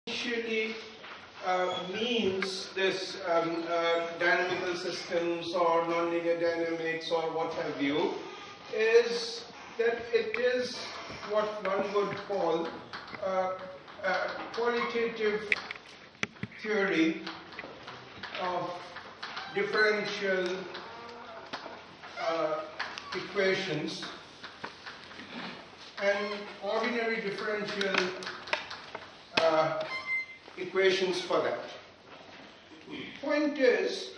essentially means this dynamical systems or nonlinear dynamics or what have you is that it is what one would call qualitative theory of differential equations and ordinary differential equations for that. Point is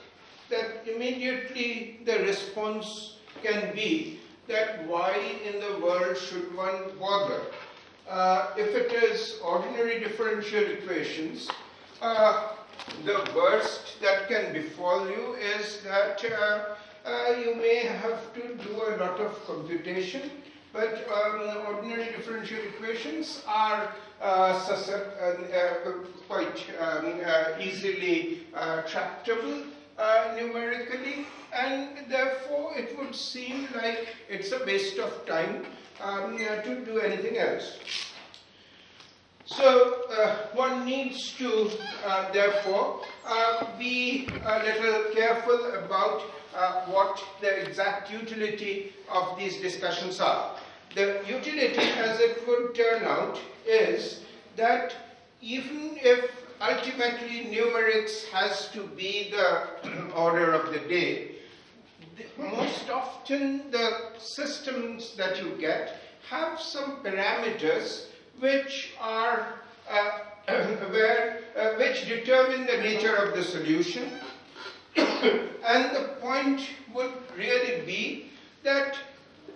that immediately the response can be that why in the world should one bother? If it is ordinary differential equations, the worst that can befall you is that you may have to do a lot of computation, but ordinary differential equations are quite easily tractable numerically, and therefore it would seem like it's a waste of time to do anything else. So one needs to therefore be a little careful about what the exact utility of these discussions are. The utility, as it would turn out, is that even if ultimately numerics has to be the order of the day, most often the systems that you get have some parameters which are which determine the nature of the solution. And the point would really be that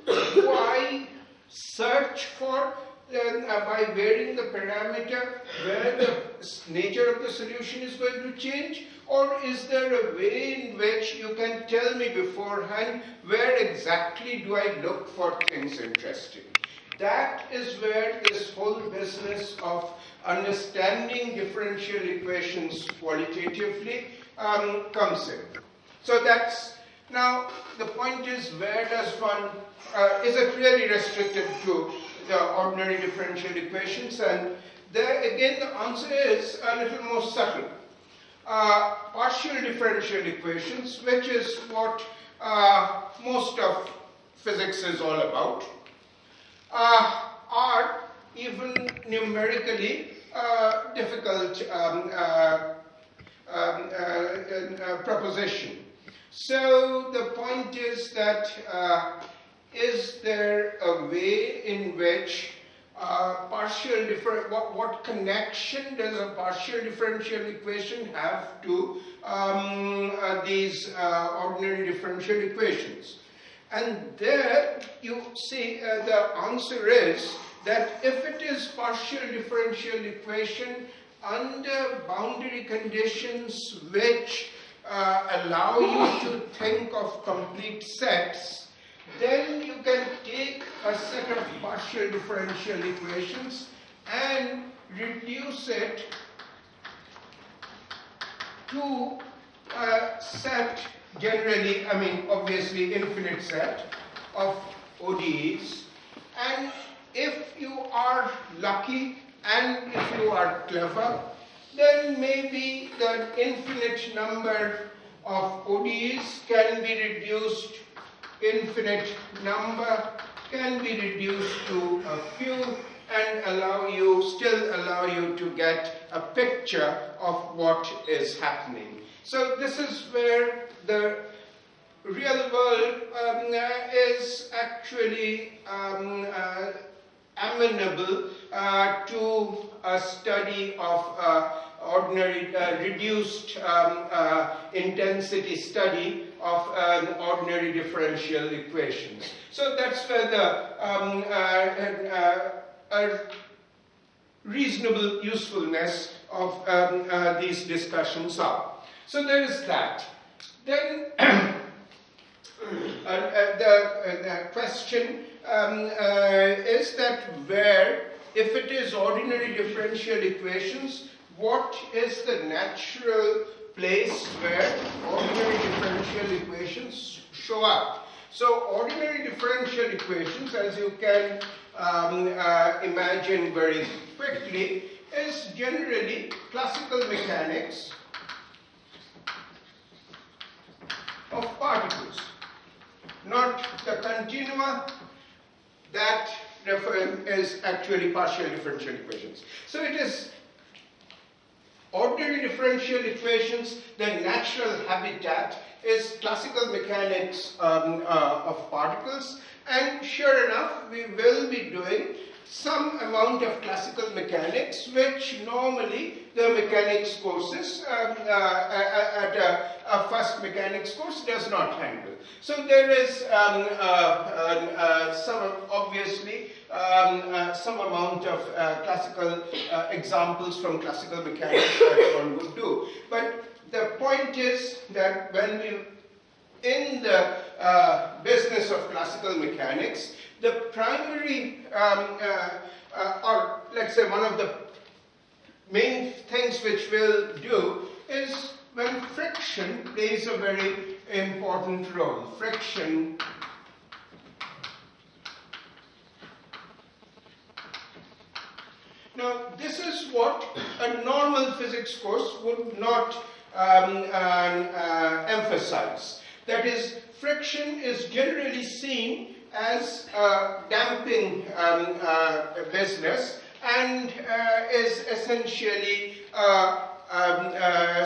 why search for, by varying the parameter, where the nature of the solution is going to change? Or is there a way in which you can tell me beforehand where exactly do I look for things interesting? That is where this whole business of understanding differential equations qualitatively comes in. So that's, now the point is, where does one, is it really restricted to the ordinary differential equations? And there again the answer is a little more subtle. Partial differential equations, which is what most of physics is all about, are even numerically difficult proposition. So the point is that is there a way in which what connection does a partial differential equation have to these ordinary differential equations? And there you see the answer is that if it is partial differential equation under boundary conditions which allow you to think of complete sets, then you can take a set of partial differential equations and reduce it to a set, generally, I mean obviously infinite set of ODEs, and if you are lucky and if you are clever, then maybe the infinite number of ODEs can be reduced, infinite number can be reduced to a few and still allow you to get a picture of what is happening. So this is where the real world is actually amenable to a study of ordinary reduced intensity study of ordinary differential equations. So that's where the reasonable usefulness of these discussions are. So there is that. Then the question is that where, if it is ordinary differential equations, what is the natural place where ordinary differential equations show up? So ordinary differential equations, as you can imagine very quickly, is generally classical mechanics of particles, not the continua that is actually partial differential equations. So it is ordinary differential equations. The natural habitat is classical mechanics of particles, and sure enough we will be doing some amount of classical mechanics, which normally the mechanics courses at a first mechanics course does not handle. So there is some obviously some amount of classical examples from classical mechanics that one would do. But the point is that when we in the business of classical mechanics, the primary or let's say one of the main things which we'll do is when friction plays a very important role. Friction now, this is what a normal physics course would not emphasize. That is, friction is generally seen as a damping business and is essentially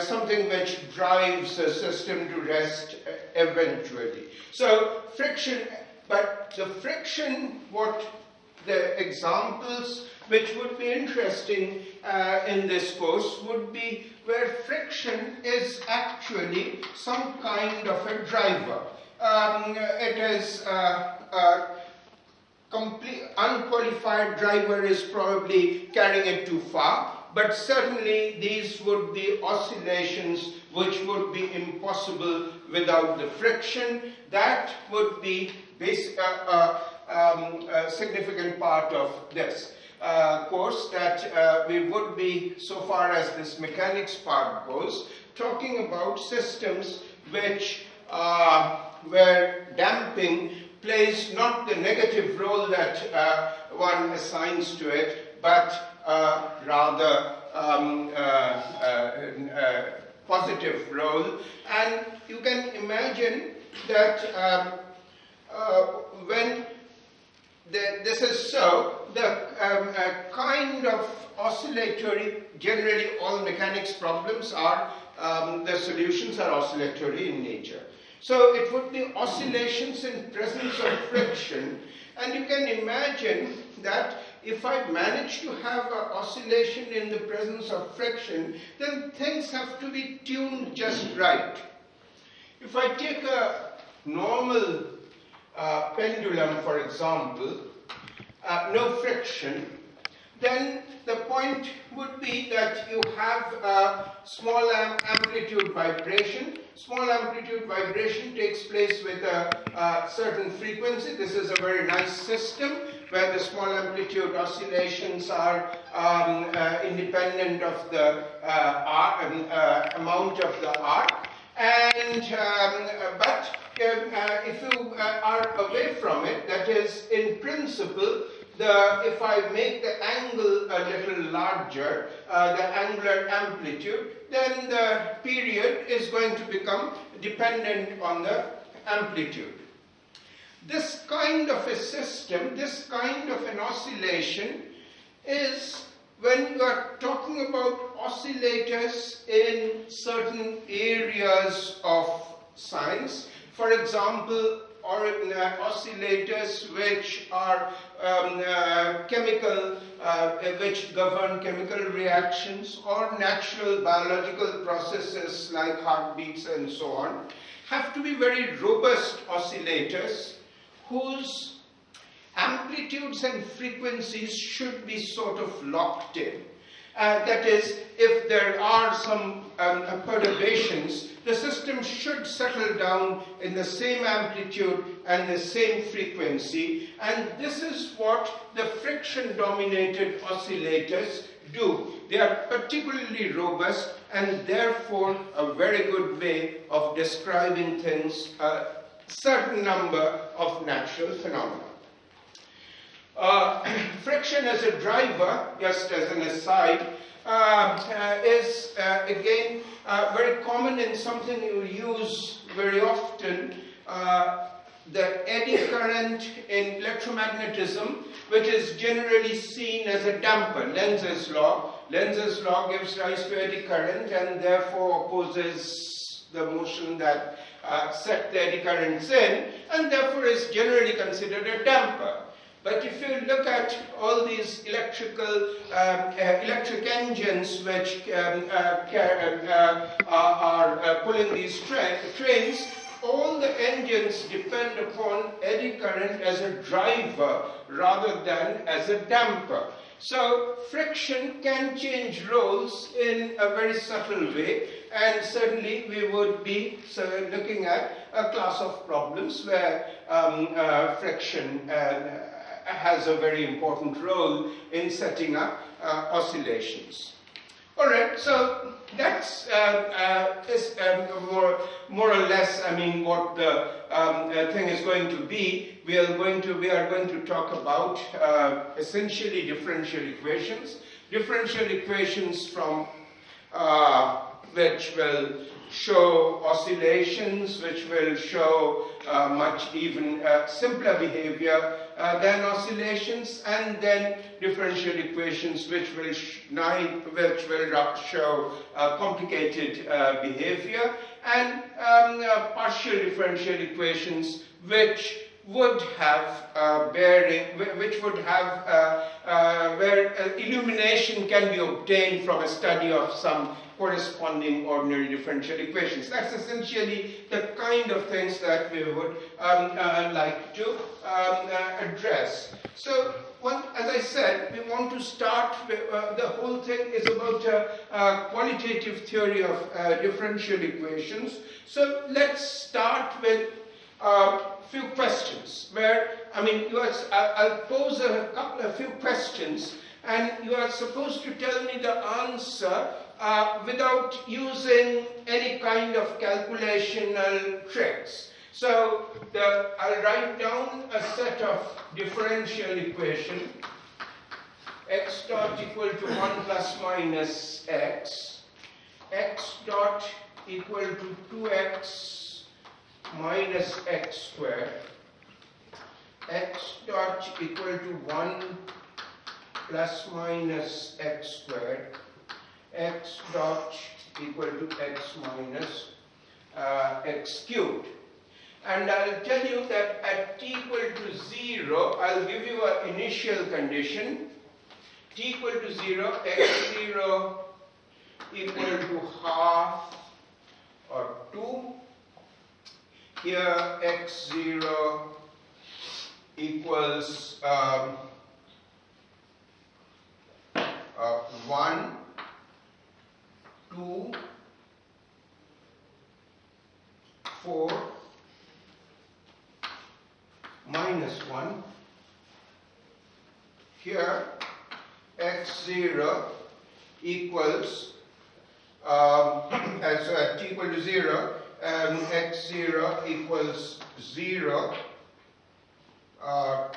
something which drives a system to rest eventually. So friction, but the friction, what the examples which would be interesting in this course would be where friction is actually some kind of a driver. It is complete unqualified driver is probably carrying it too far, but certainly these would be oscillations which would be impossible without the friction. That would be a significant part of this course, that we would be, so far as this mechanics part goes, talking about systems which where damping plays not the negative role that one assigns to it, but rather positive role. And you can imagine that when this is so, the kind of oscillatory, generally all mechanics problems are, the solutions are oscillatory in nature. So it would be oscillations in presence of friction, and you can imagine that if I manage to have an oscillation in the presence of friction, then things have to be tuned just right. If I take a normal pendulum, for example, no friction, then the point would be that you have a small amplitude vibration. Small amplitude vibration takes place with a certain frequency. This is a very nice system where the small amplitude oscillations are independent of the amount of the arc. And but if you are away from it, that is, in principle, if I make the angle a little larger, the angular amplitude, then the period is going to become dependent on the amplitude. This kind of a system, this kind of an oscillation is when you are talking about oscillators in certain areas of science. For example, or oscillators which are chemical, which govern chemical reactions, or natural biological processes like heartbeats and so on, have to be very robust oscillators whose amplitudes and frequencies should be sort of locked in. That is, if there are some perturbations, the system should settle down in the same amplitude and the same frequency, and this is what the friction-dominated oscillators do. They are particularly robust and therefore a very good way of describing things, a certain number of natural phenomena. Friction as a driver, just as an aside, is again very common in something you use very often, the eddy current in electromagnetism, which is generally seen as a damper, Lenz's law. Lenz's law gives rise to eddy current and therefore opposes the motion that set the eddy currents in, and therefore is generally considered a damper. But if you look at all these electric engines which are pulling these trains, all the engines depend upon eddy current as a driver rather than as a damper. So friction can change roles in a very subtle way, and certainly we would be looking at a class of problems where friction has a very important role in setting up oscillations. All right, so that's more or less, I mean, what the thing is going to be. We are going to talk about essentially differential equations from which will show oscillations, which will show much even simpler behavior than oscillations, and then differential equations which will show complicated behavior, and partial differential equations which would have where illumination can be obtained from a study of some corresponding ordinary differential equations. That's essentially the kind of things that we would like to address. So, as I said, we want to start with, the whole thing is about a qualitative theory of differential equations. So let's start with a few questions where, I mean, I'll pose a few questions and you are supposed to tell me the answer without using any kind of calculational tricks. So I'll write down a set of differential equation, x dot equal to 1 plus minus x dot equal to 2x minus x squared, x dot equal to 1 plus minus x squared, x dot equal to x minus x cubed. And I'll tell you that at t equal to 0, I'll give you an initial condition. T equal to 0, x0 equal to half or 2. Here x0 equals 1, 2, 4, minus 1. Here x0 equals, as at t equal to 0, x0 equals 0,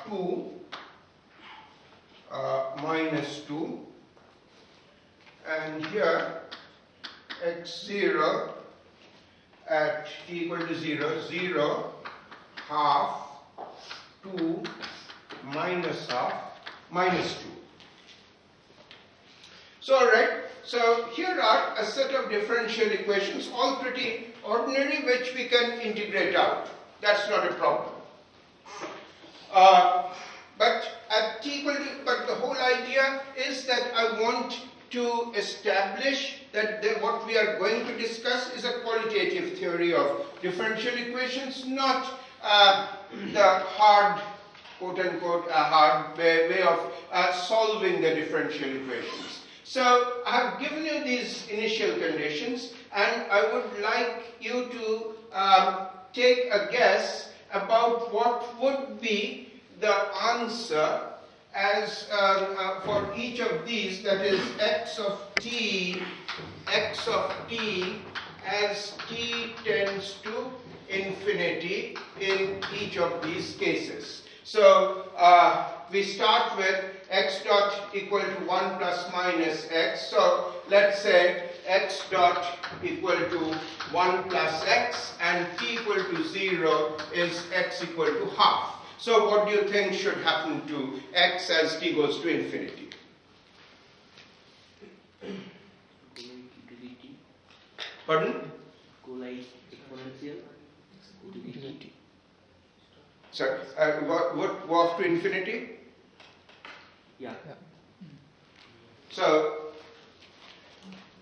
2, minus 2, and here x0 at t equal to 0, 0, half, 2, minus half, minus 2. So, alright, so here are a set of differential equations, all pretty ordinary, which we can integrate out. That's not a problem. But the whole idea is that I want to establish that what we are going to discuss is a qualitative theory of differential equations, not the hard, quote-unquote, hard way of solving the differential equations. So I have given you these initial conditions, and I would like you to take a guess about what would be the answer as for each of these, that is x of t as t tends to infinity in each of these cases. So we start with x dot equal to 1 plus minus x. So let's say x dot equal to 1 plus x and t equal to 0 is x equal to half. So what do you think should happen to x as t goes to infinity? Pardon? Sorry, what go off to infinity? Yeah. So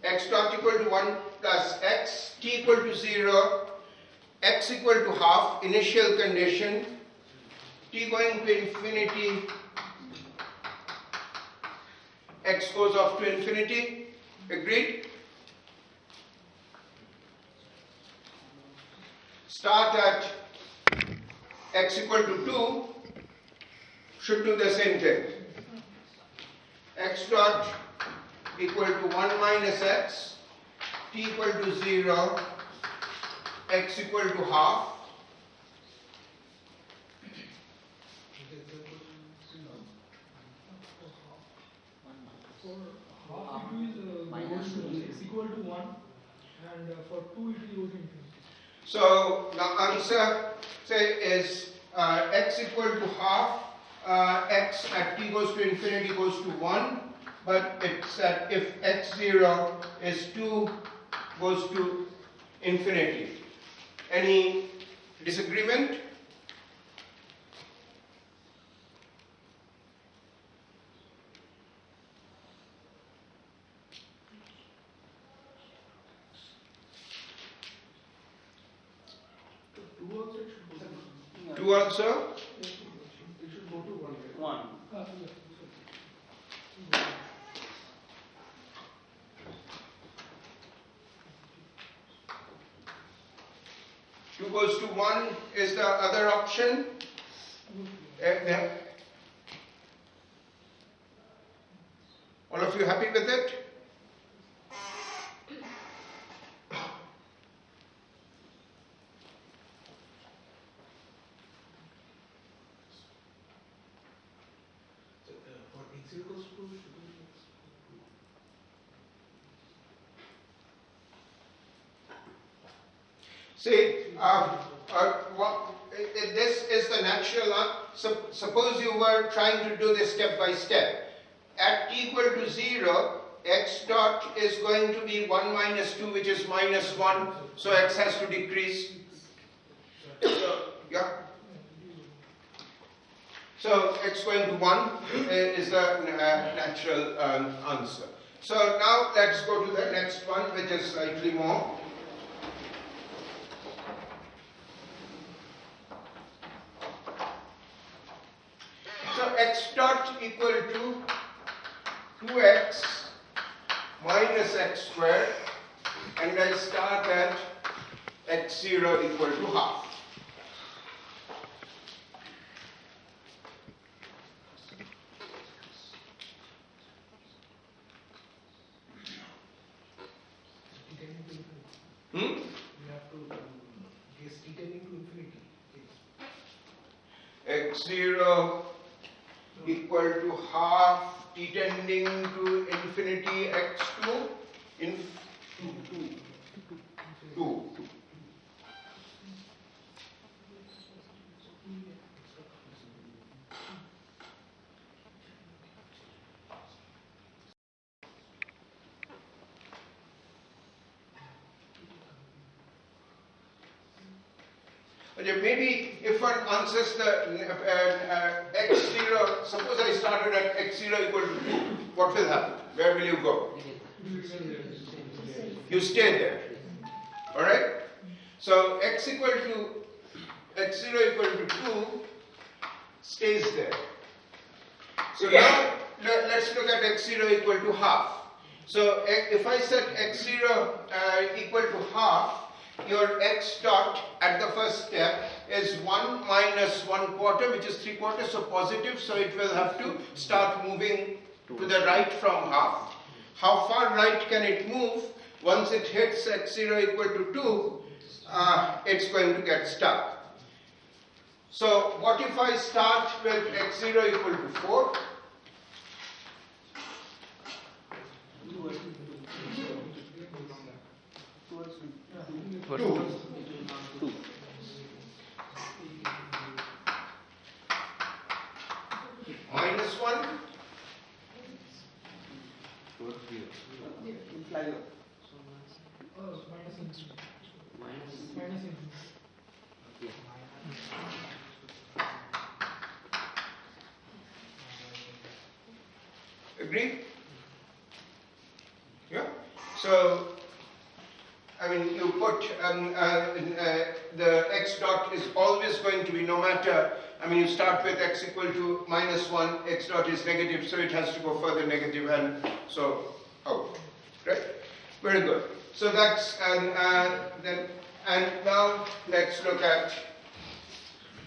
x dot equal to 1 plus x, t equal to 0, x equal to half, initial condition, t going to infinity, x goes off to infinity. Agreed? Start at x equal to 2, should do the same thing. X dot equal to 1 minus x, t equal to 0, x equal to half. Half is x equal to 1 and for 2 it will go to infinity. So the answer say is x equal to half, x at t goes to infinity goes to 1, but it's that if x0 is 2 goes to infinity. Any disagreement? Two also? It should go to 1. 1. Two goes to 1 is the other option. All of you happy with it? See, this is the natural. Suppose you were trying to do this step by step. At t equal to 0, x dot is going to be 1 minus 2, which is minus 1. So x has to decrease. Yeah. So x going to 1 is the natural answer. So now let's go to the next one, which is slightly more. So x dot equal to 2x minus x squared, and I start at x0 equal to half. We have to guess t tending to infinity. X0 equal to half, t tending to infinity, x2 in 2. Okay, maybe if one answers the x0, suppose I started at x0 equal to 2, what will happen? Where will you go? You stay there. Alright? So x0 equal to 2 stays there. So now let's look at x0 equal to half. So if I set x0 equal to half, your x dot at the first step is 1 minus 1/4, which is 3/4, so positive, so it will have to start moving to the right from half. How far right can it move? Once it hits x0 equal to 2, it's going to get stuck. So what if I start with x0 equal to 4? Two. Minus 1. Minus infinity. Agree? Yeah. So, I mean, you put the x dot is always going to be, no matter, I mean, you start with x equal to minus 1, x dot is negative, so it has to go further negative, and so out. Right? Very good. So that's, and now let's look at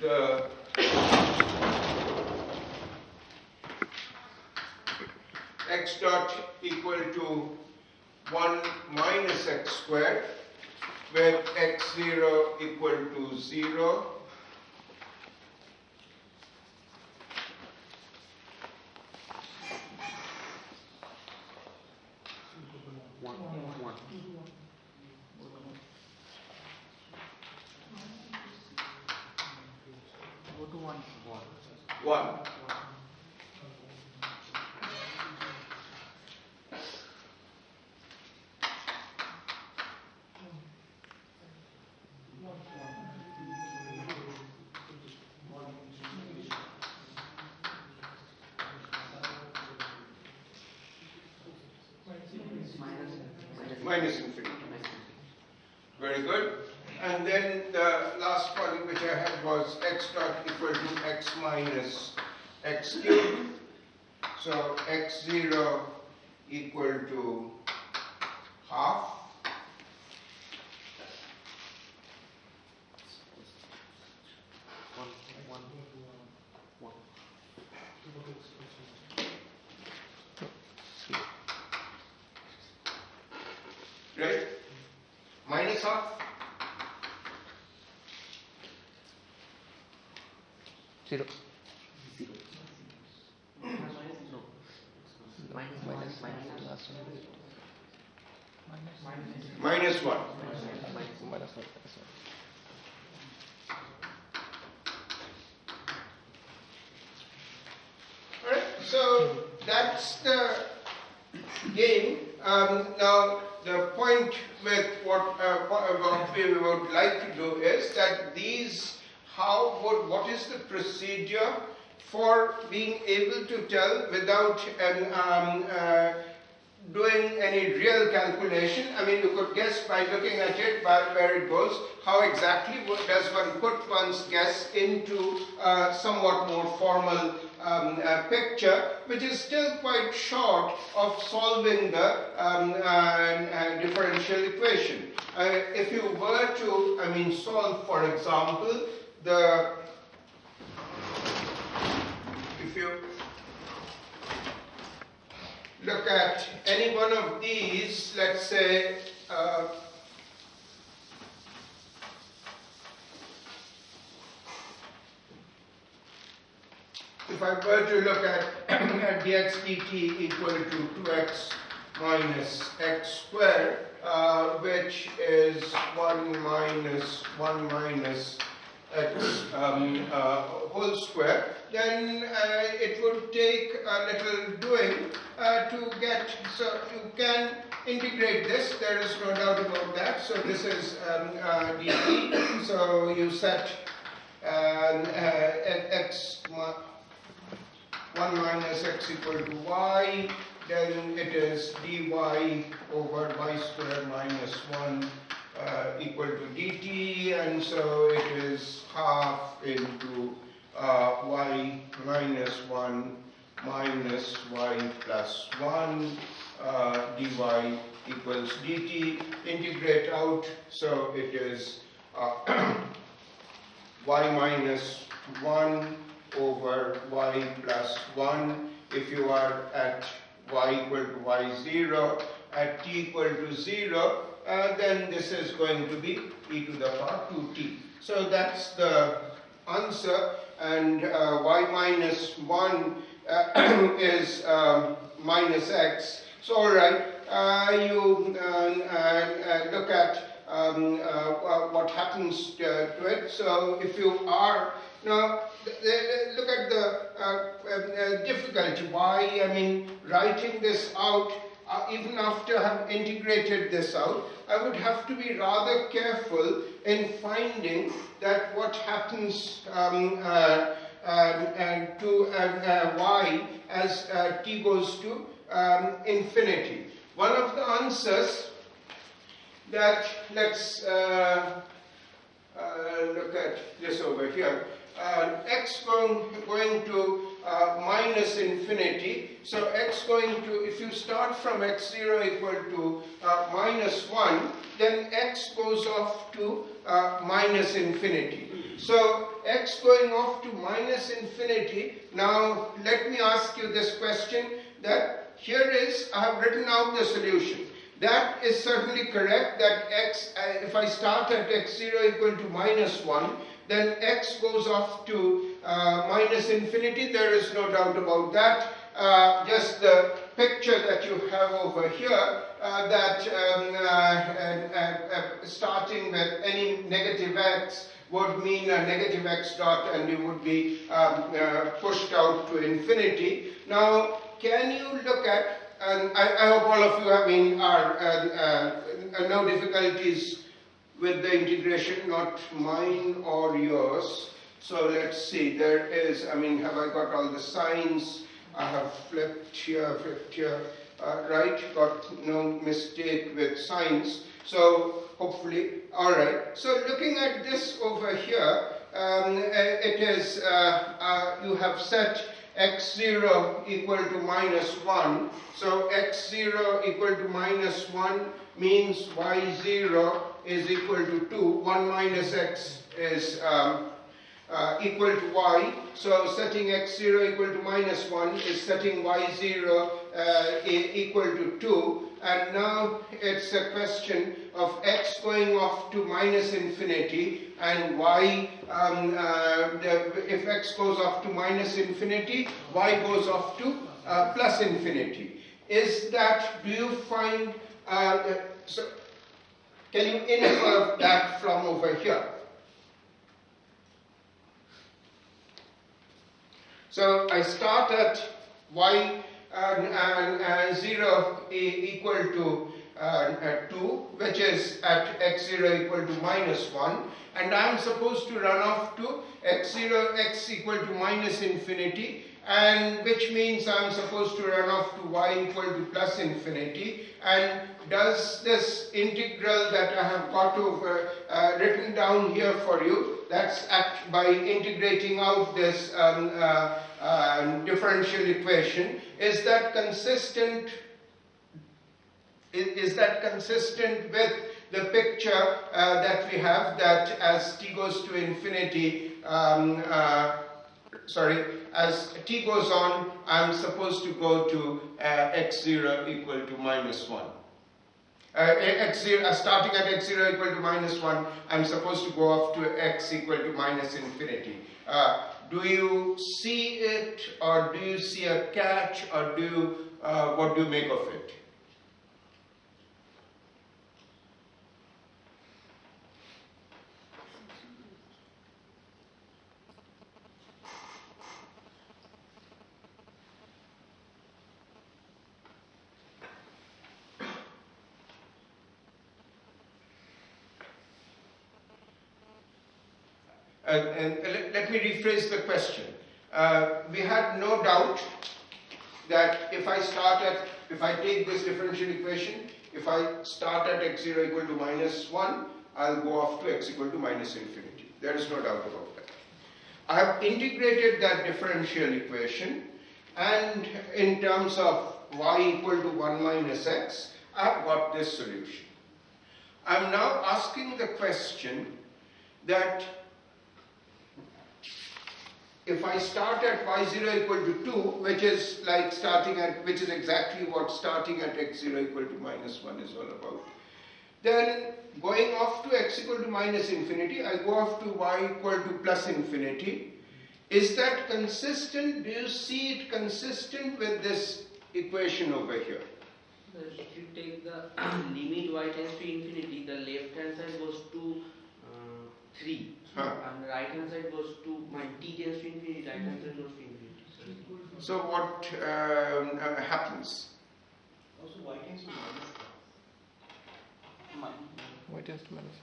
the x dot equal to 1 minus x squared, with x0 equal to 0. Go to 1. 1. Minus infinity. Very good. And then the last one which I had was x dot equal to x minus x cubed. So x0 equal to half. Right? Minus half. 0. Minus 1. Alright, so that's the game. Now the point with what we would like to do is that these, what is the procedure for being able to tell without doing any real calculation? I mean, you could guess by looking at it, by where it goes. How exactly does one put one's guess into somewhat more formal picture, which is still quite short of solving the differential equation. If you were to, I mean, solve, for example, if you look at any one of these, let's say, if I were to look at dx dt equal to 2x minus x squared, which is 1 minus x whole square, then it would take a little doing to get, so you can integrate this, there is no doubt about that. So this is dt, so you set x 1 minus x equal to y, then it is dy over y square minus 1 equal to dt, and so it is half into y minus 1 minus y plus 1 dy equals dt. Integrate out, so it is y minus 1 over y plus 1. If you are at y equal to y0, at t equal to 0, then this is going to be e to the power 2t. So that's the answer, and y minus 1 is minus x, So all right, you look at what happens to it. So if you are now look at the difficulty. Why? I mean, writing this out. Even after I have integrated this out, I would have to be rather careful in finding that what happens to y as t goes to infinity. One of the answers that, let's look at this over here. X going to minus infinity. So x going to, if you start from x0 equal to minus 1, then x goes off to minus infinity. So x going off to minus infinity. Now let me ask you this question, that here is, I have written out the solution. That is certainly correct, that x, if I start at x0 equal to minus 1, then x goes off to minus infinity. There is no doubt about that. Just the picture that you have over here, that starting with any negative x would mean a negative x dot, and you would be pushed out to infinity. Now, can you look at, and I hope all of you no difficulties with the integration, not mine or yours. So let's see, there is, I mean, have I got all the signs? I have flipped here, right, got no mistake with signs. So hopefully, all right. So looking at this over here, it is, you have set x0 equal to minus 1. So x0 equal to minus 1 means y0 is equal to 2. 1 minus x is equal to y. So setting x0 equal to minus 1 is setting y0 equal to 2. And now it's a question of x going off to minus infinity and y, if x goes off to minus infinity, y goes off to plus infinity. Is that, do you find, so can you infer that from over here? So I start at y 0 equal to 2, which is at x0 equal to minus 1, and I am supposed to run off to x0, x equal to minus infinity, and which means I am supposed to run off to y equal to plus infinity. And does this integral that I have got over written down here for you, that's by integrating out this differential equation, is that consistent? Is that consistent with the picture that we have, that as t goes to infinity, as t goes on, I'm supposed to go to x0 equal to minus 1. Starting at x0 equal to minus 1, I'm supposed to go off to x equal to minus infinity. Do you see it, or do you see a catch, or do you, what do you make of it? And let me rephrase the question. We had no doubt that if I take this differential equation, if I start at x0 equal to minus 1, I'll go off to x equal to minus infinity. There is no doubt about that. I have integrated that differential equation, and in terms of y equal to 1 minus x, I have got this solution. I'm now asking the question that if I start at y0 equal to 2, which is like which is exactly what starting at x0 equal to minus 1 is all about, then going off to x equal to minus infinity, I go off to y equal to plus infinity. Is that consistent? Do you see it consistent with this equation over here? So if you take the limit y tends to infinity, the left hand side goes to 3, and the right hand side goes to t tends to infinity, right hand side goes to infinity. So what happens? Also, y tends to minus. Y tends to minus.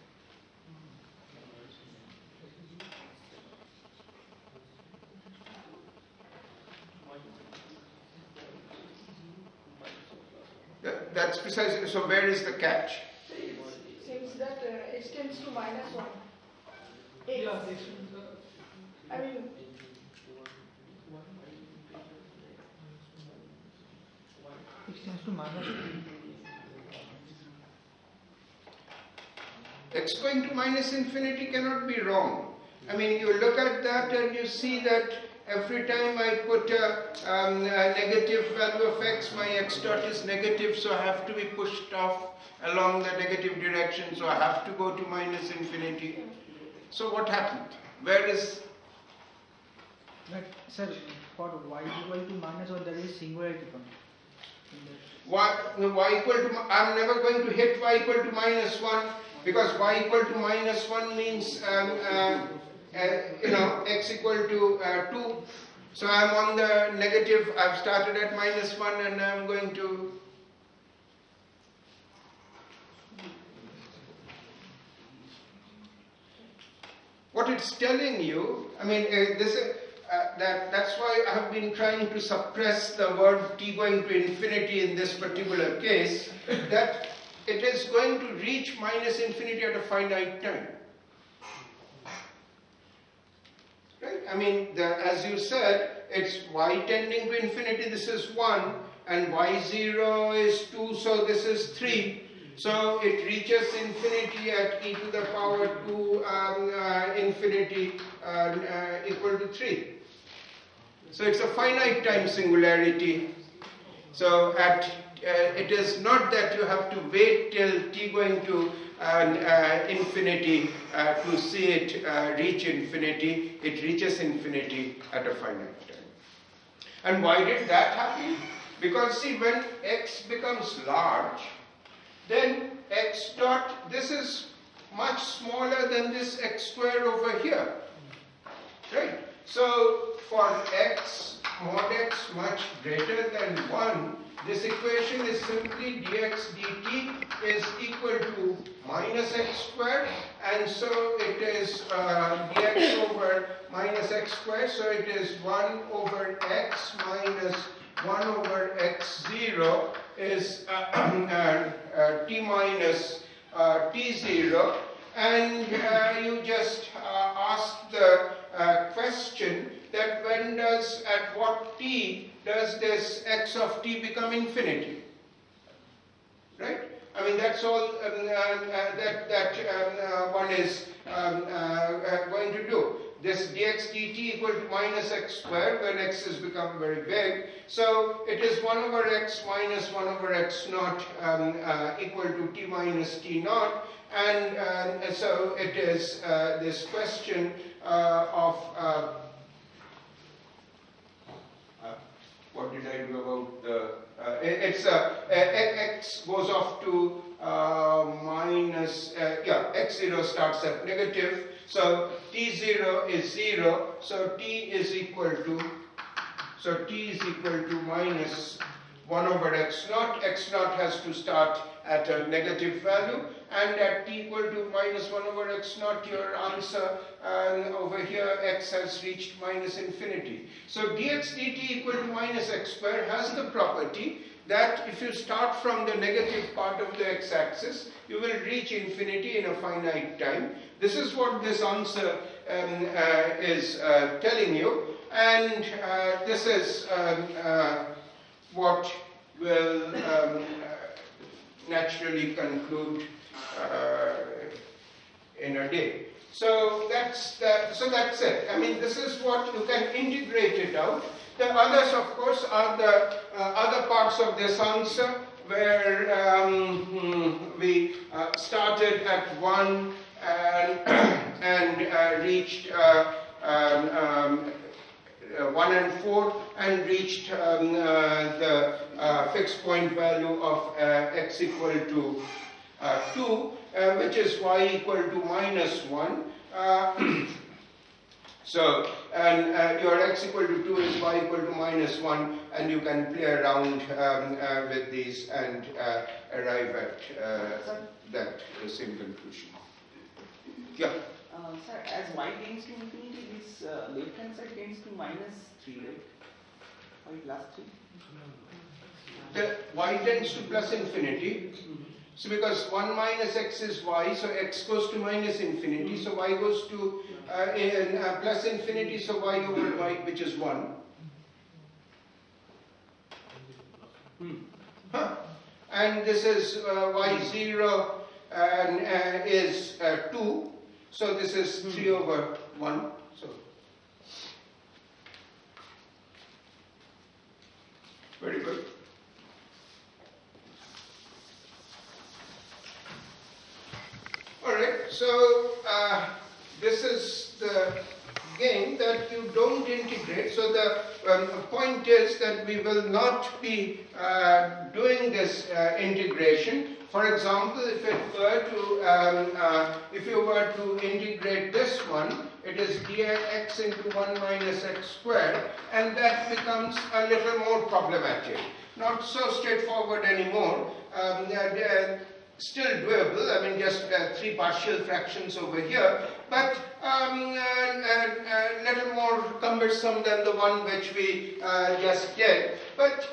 That's precisely, so where is the catch? It seems that x tends to minus 1. Yeah, I mean, X tends to minus. X going to minus infinity cannot be wrong. I mean, you look at that and you see that every time I put a negative value of x, my x dot is negative, so I have to be pushed off along the negative direction, so I have to go to minus infinity. So what happened? Where is... But sir, for y equal to minus 1, there is singularity term. y equal to... I'm never going to hit y equal to minus 1, because y equal to minus 1 means x equal to 2. So I'm on the negative, I've started at minus 1 and I'm going to... What it's telling you, I mean, that's why I have been trying to suppress the word t going to infinity in this particular case, that it is going to reach minus infinity at a finite time. Right? I mean, as you said, it's y tending to infinity, this is 1, and y0 is 2, so this is 3. So it reaches infinity at e to the power 2 infinity equal to 3. So it's a finite time singularity. So it is not that you have to wait till t going to infinity to see it reach infinity. It reaches infinity at a finite time. And why did that happen? Because see, when x becomes large, then x dot, this is much smaller than this x square over here. Right? So for x, mod x much greater than 1, this equation is simply dx dt is equal to minus x squared, and so it is dx over minus x squared, so it is 1 over x minus 1 over x0 is t minus t0, and you just ask the question that when does, at what t does this x of t become infinity? Right? I mean, that's all one is going to do. This dx dt equal to minus x squared when x has become very big. So it is 1 over x minus 1 over x naught equal to t minus t naught. And so it is this question of what did I do about the... it's x goes off to minus... x0 starts at negative. So t0 is 0. So t is equal to... So t is equal to minus 1 over x naught. X naught has to start at a negative value. And at t equal to minus 1 over x naught, your answer over here, x has reached minus infinity. So dx dt equal to minus x squared has the property that if you start from the negative part of the x-axis, you will reach infinity in a finite time. This is what this answer is telling you, and this is what will naturally conclude in a day. So that's it. I mean, this is what you can integrate it out. The others, of course, are the other parts of this answer where we started at 1 and reached 1 and 4 and reached the fixed point value of x equal to 2, which is y equal to minus 1. So, and your x equal to 2 is y equal to minus 1, and you can play around with these and arrive at that same conclusion. Yeah. Sir, as y tends to infinity, this left hand side tends to minus 3, right? Or plus 3? The y tends to plus infinity. So because 1 minus x is y, so x goes to minus infinity, so y goes to plus infinity, so y over y, which is 1. And this is y0 is 2, so this is 3 over 1. So very good. Alright, so this is the game that you don't integrate. So the point is that we will not be doing this integration. For example, if you were to integrate this one, it is dx into 1 minus x squared, and that becomes a little more problematic. Not so straightforward anymore. Still doable, I mean just 3 partial fractions over here, but a little more cumbersome than the one which we just did. But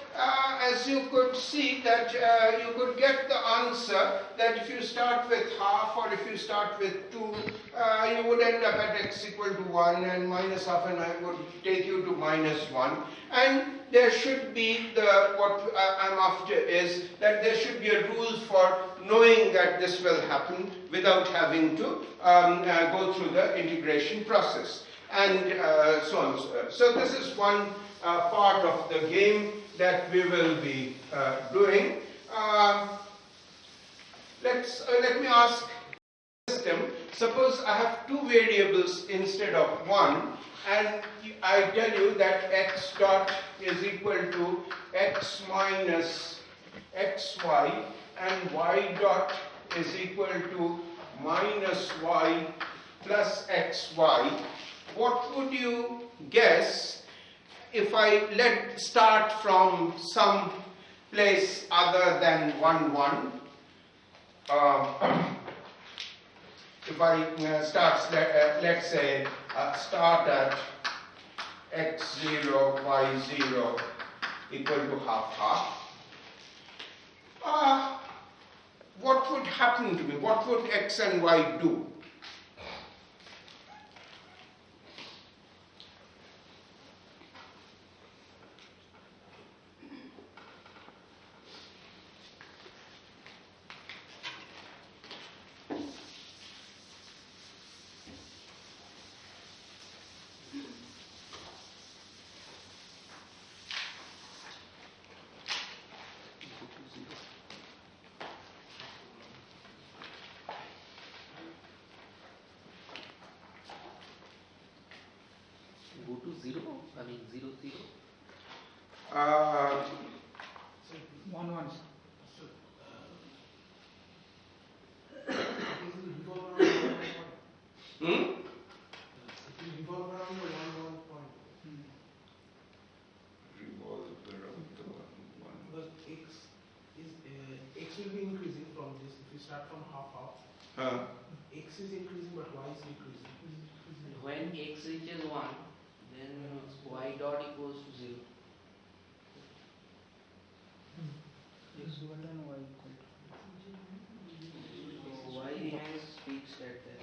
as you could see that you could get the answer that if you start with half or if you start with 2, you would end up at x equal to 1, and minus half and I would take you to minus 1. And there should be what I'm after is that there should be a rule for knowing that this will happen without having to go through the integration process, and so on. So this is one part of the game that we will be doing. Let me ask system. Suppose I have 2 variables instead of 1, and I tell you that x dot is equal to x minus xy and y dot is equal to minus y plus xy. What would you guess if I start from some place other than 1, 1? If I start, let's say, start at x0, y0 equal to half half, what would happen to me? What would x and y do? Go to 0, I mean 0, 0. 1, 1. Revolve around the 1, 1 point. Revolve around the 1, 1. Because x will be increasing from this. If you start from half half, x is increasing but y is decreasing. When x reaches 1, then y dot equals to 0. X equal to and y equal to. So y remains fixed at that.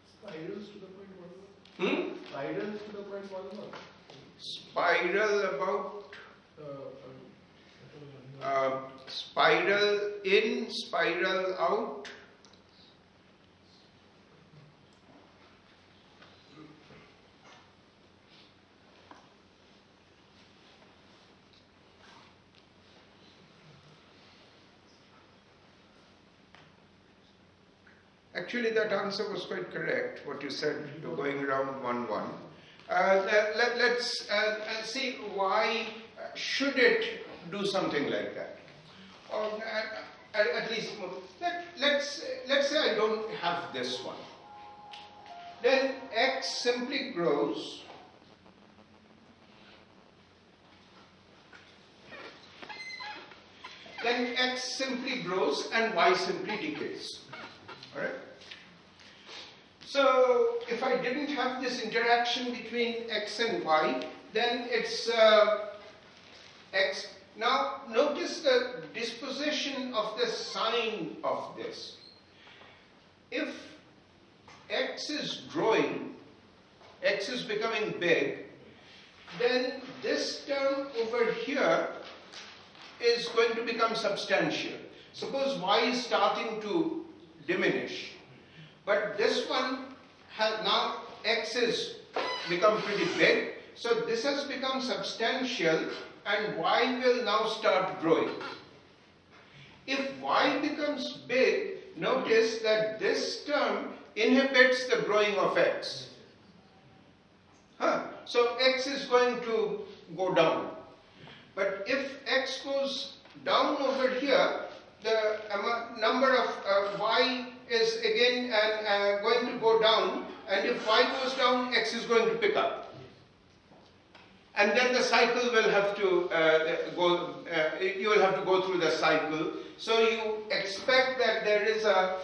Spirals to the point 1, 1. Spirals to the point 1, 1. Spiral about spiral in, spiral out. Actually, that answer was quite correct, what you said, going around 1, 1. Let's see why should it do something like that. Or at least, let's say I don't have this one. Then x simply grows. Then x simply grows and y simply decays. Alright? So, if I didn't have this interaction between x and y, then it's x. Now, notice the disposition of the sign of this. If x is growing, x is becoming big, then this term over here is going to become substantial. Suppose y is starting to diminish, but this one has now x has become pretty big, so this has become substantial and y will now start growing. If y becomes big, notice that this term inhibits the growing of x. So x is going to go down. But if x goes down over here, the number of y is again going to go down, and if y goes down, x is going to pick up. And then the cycle will have to you will have to go through the cycle. So you expect that there is a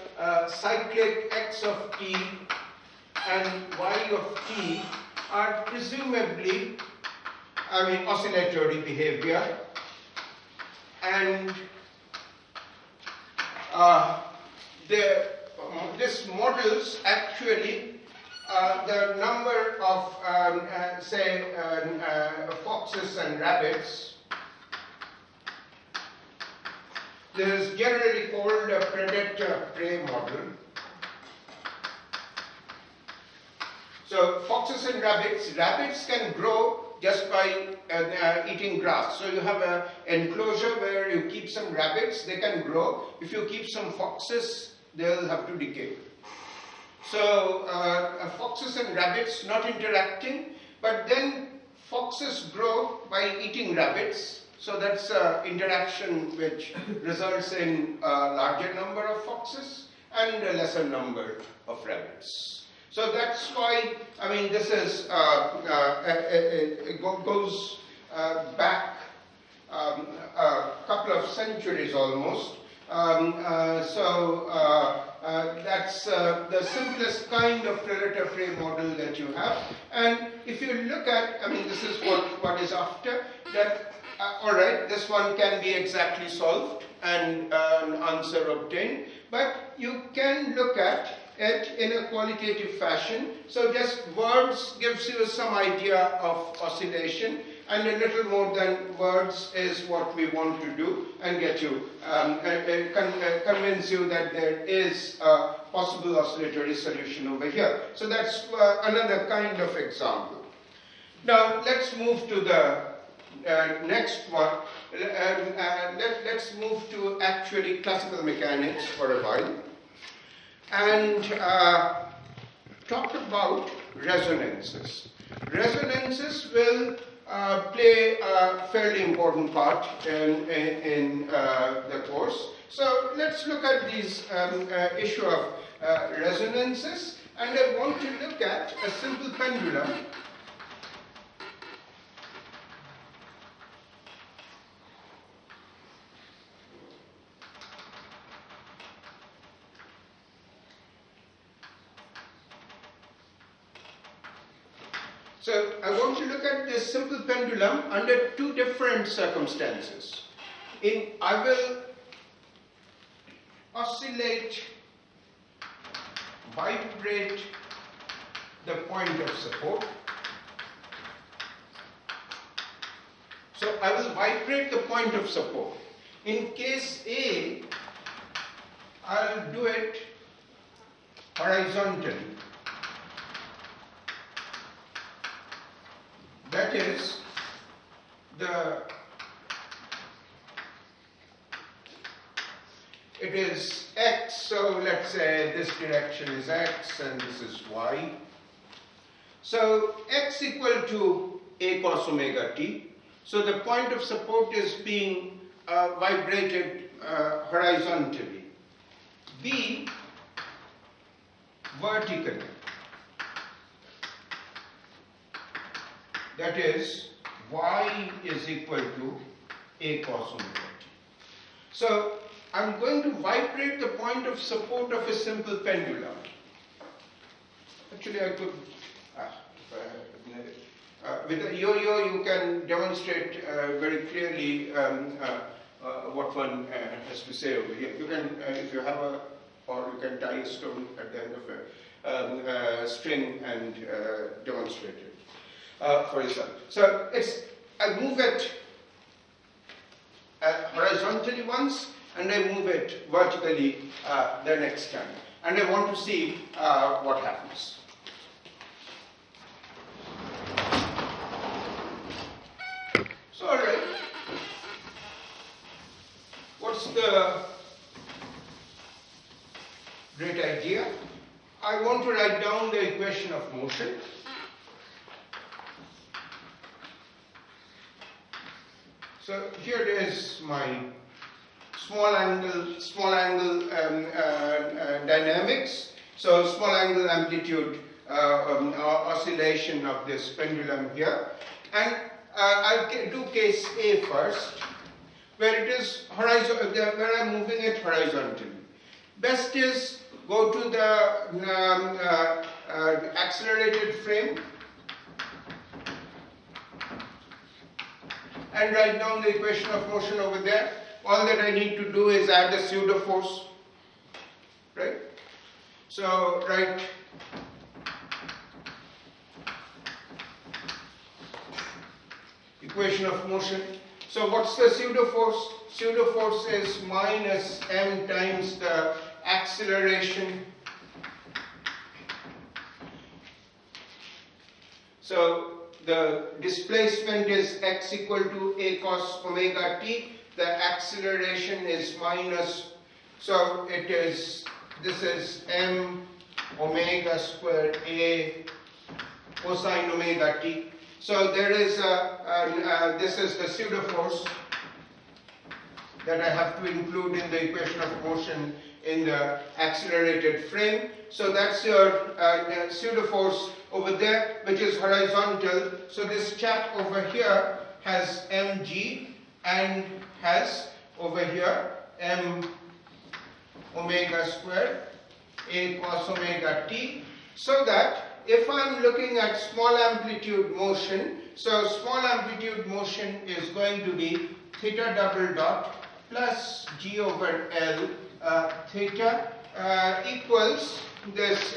cyclic x of t and y of t are presumably, oscillatory behavior, and this models actually the number of foxes and rabbits. This is generally called a predator-prey model. So foxes and rabbits can grow just by eating grass. So you have an enclosure where you keep some rabbits, they can grow. If you keep some foxes, they'll have to decay. So foxes and rabbits not interacting, but then foxes grow by eating rabbits. So that's interaction which results in a larger number of foxes and a lesser number of rabbits. So that's why, this is, it goes back a couple of centuries almost. That's the simplest kind of predator-prey model that you have. And if you look at, this is what is after, that, alright, this one can be exactly solved and an answer obtained, but you can look at it in a qualitative fashion. So just words gives you some idea of oscillation, and a little more than words is what we want to do and get you, convince you that there is a possible oscillatory solution over here. So that's another kind of example. Now let's move to the next one. Let's move to actually classical mechanics for a while and talk about resonances. Resonances will play a fairly important part in the course. So let's look at these issue of resonances, and I want to look at a simple pendulum. So I want to look at this simple pendulum under two different circumstances. I will oscillate, vibrate the point of support. So I will vibrate the point of support. In case A, I'll do it horizontally. That is, it is x, so let's say this direction is x and this is y. So x equal to a cos omega t. So the point of support is being vibrated horizontally. B vertically. That is, y is equal to a cos omega t. So I'm going to vibrate the point of support of a simple pendulum. Actually, I could, with a yo-yo you can demonstrate very clearly what one has to say over here. You can, if you have a, or you can tie a stone at the end of a string and demonstrate it for yourself. So I move it horizontally once, and I move it vertically the next time. And I want to see what happens. So, all right. What's the great idea? I want to write down the equation of motion. So here it is my small angle dynamics. So small angle amplitude oscillation of this pendulum here, and I'll do case A first, where it is where I'm moving it horizontally. Best is go to the accelerated frame and write down the equation of motion over there. All that I need to do is add a pseudo force, right? So write equation of motion. So what's the pseudo force? Pseudo force is minus m times the acceleration. So the displacement is x equal to a cos omega t. The acceleration is minus, so it is, this is m omega square a cosine omega t. So there is this is the pseudo force that I have to include in the equation of motion in the accelerated frame. So that's your pseudo force over there, which is horizontal. So this chap over here has mg and has over here m omega square a cos omega t. So that if I'm looking at small amplitude motion, so small amplitude motion is going to be theta double dot plus g over L theta equals this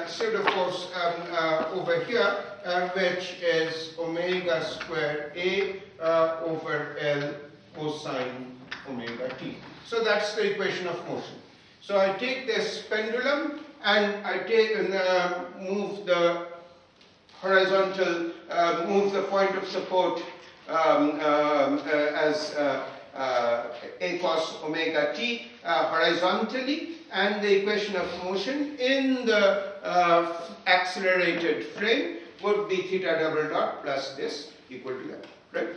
pseudo force over here, which is omega square a over L cosine omega t. So that's the equation of motion. So I take this pendulum and I take move the horizontal, move the point of support as a cos omega t horizontally, and the equation of motion in the accelerated frame would be theta double dot plus this equal to that, right?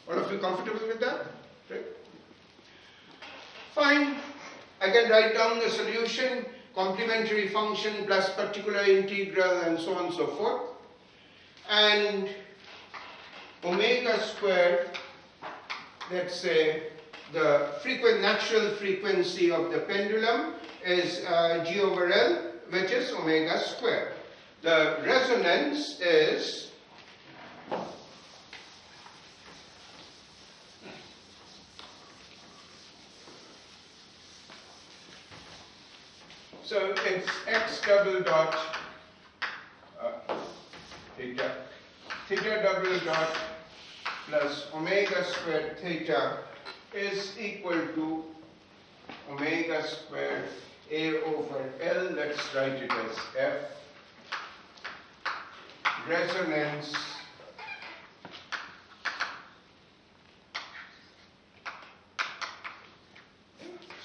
All of you comfortable with that? Right? Fine. I can write down the solution, complementary function plus particular integral and so on and so forth. And omega square, let's say the natural frequency of the pendulum is g over L, which is omega square. The resonance is so it's x double dot theta double dot plus omega square theta is equal to omega square a over L. Let's write it as F. Resonance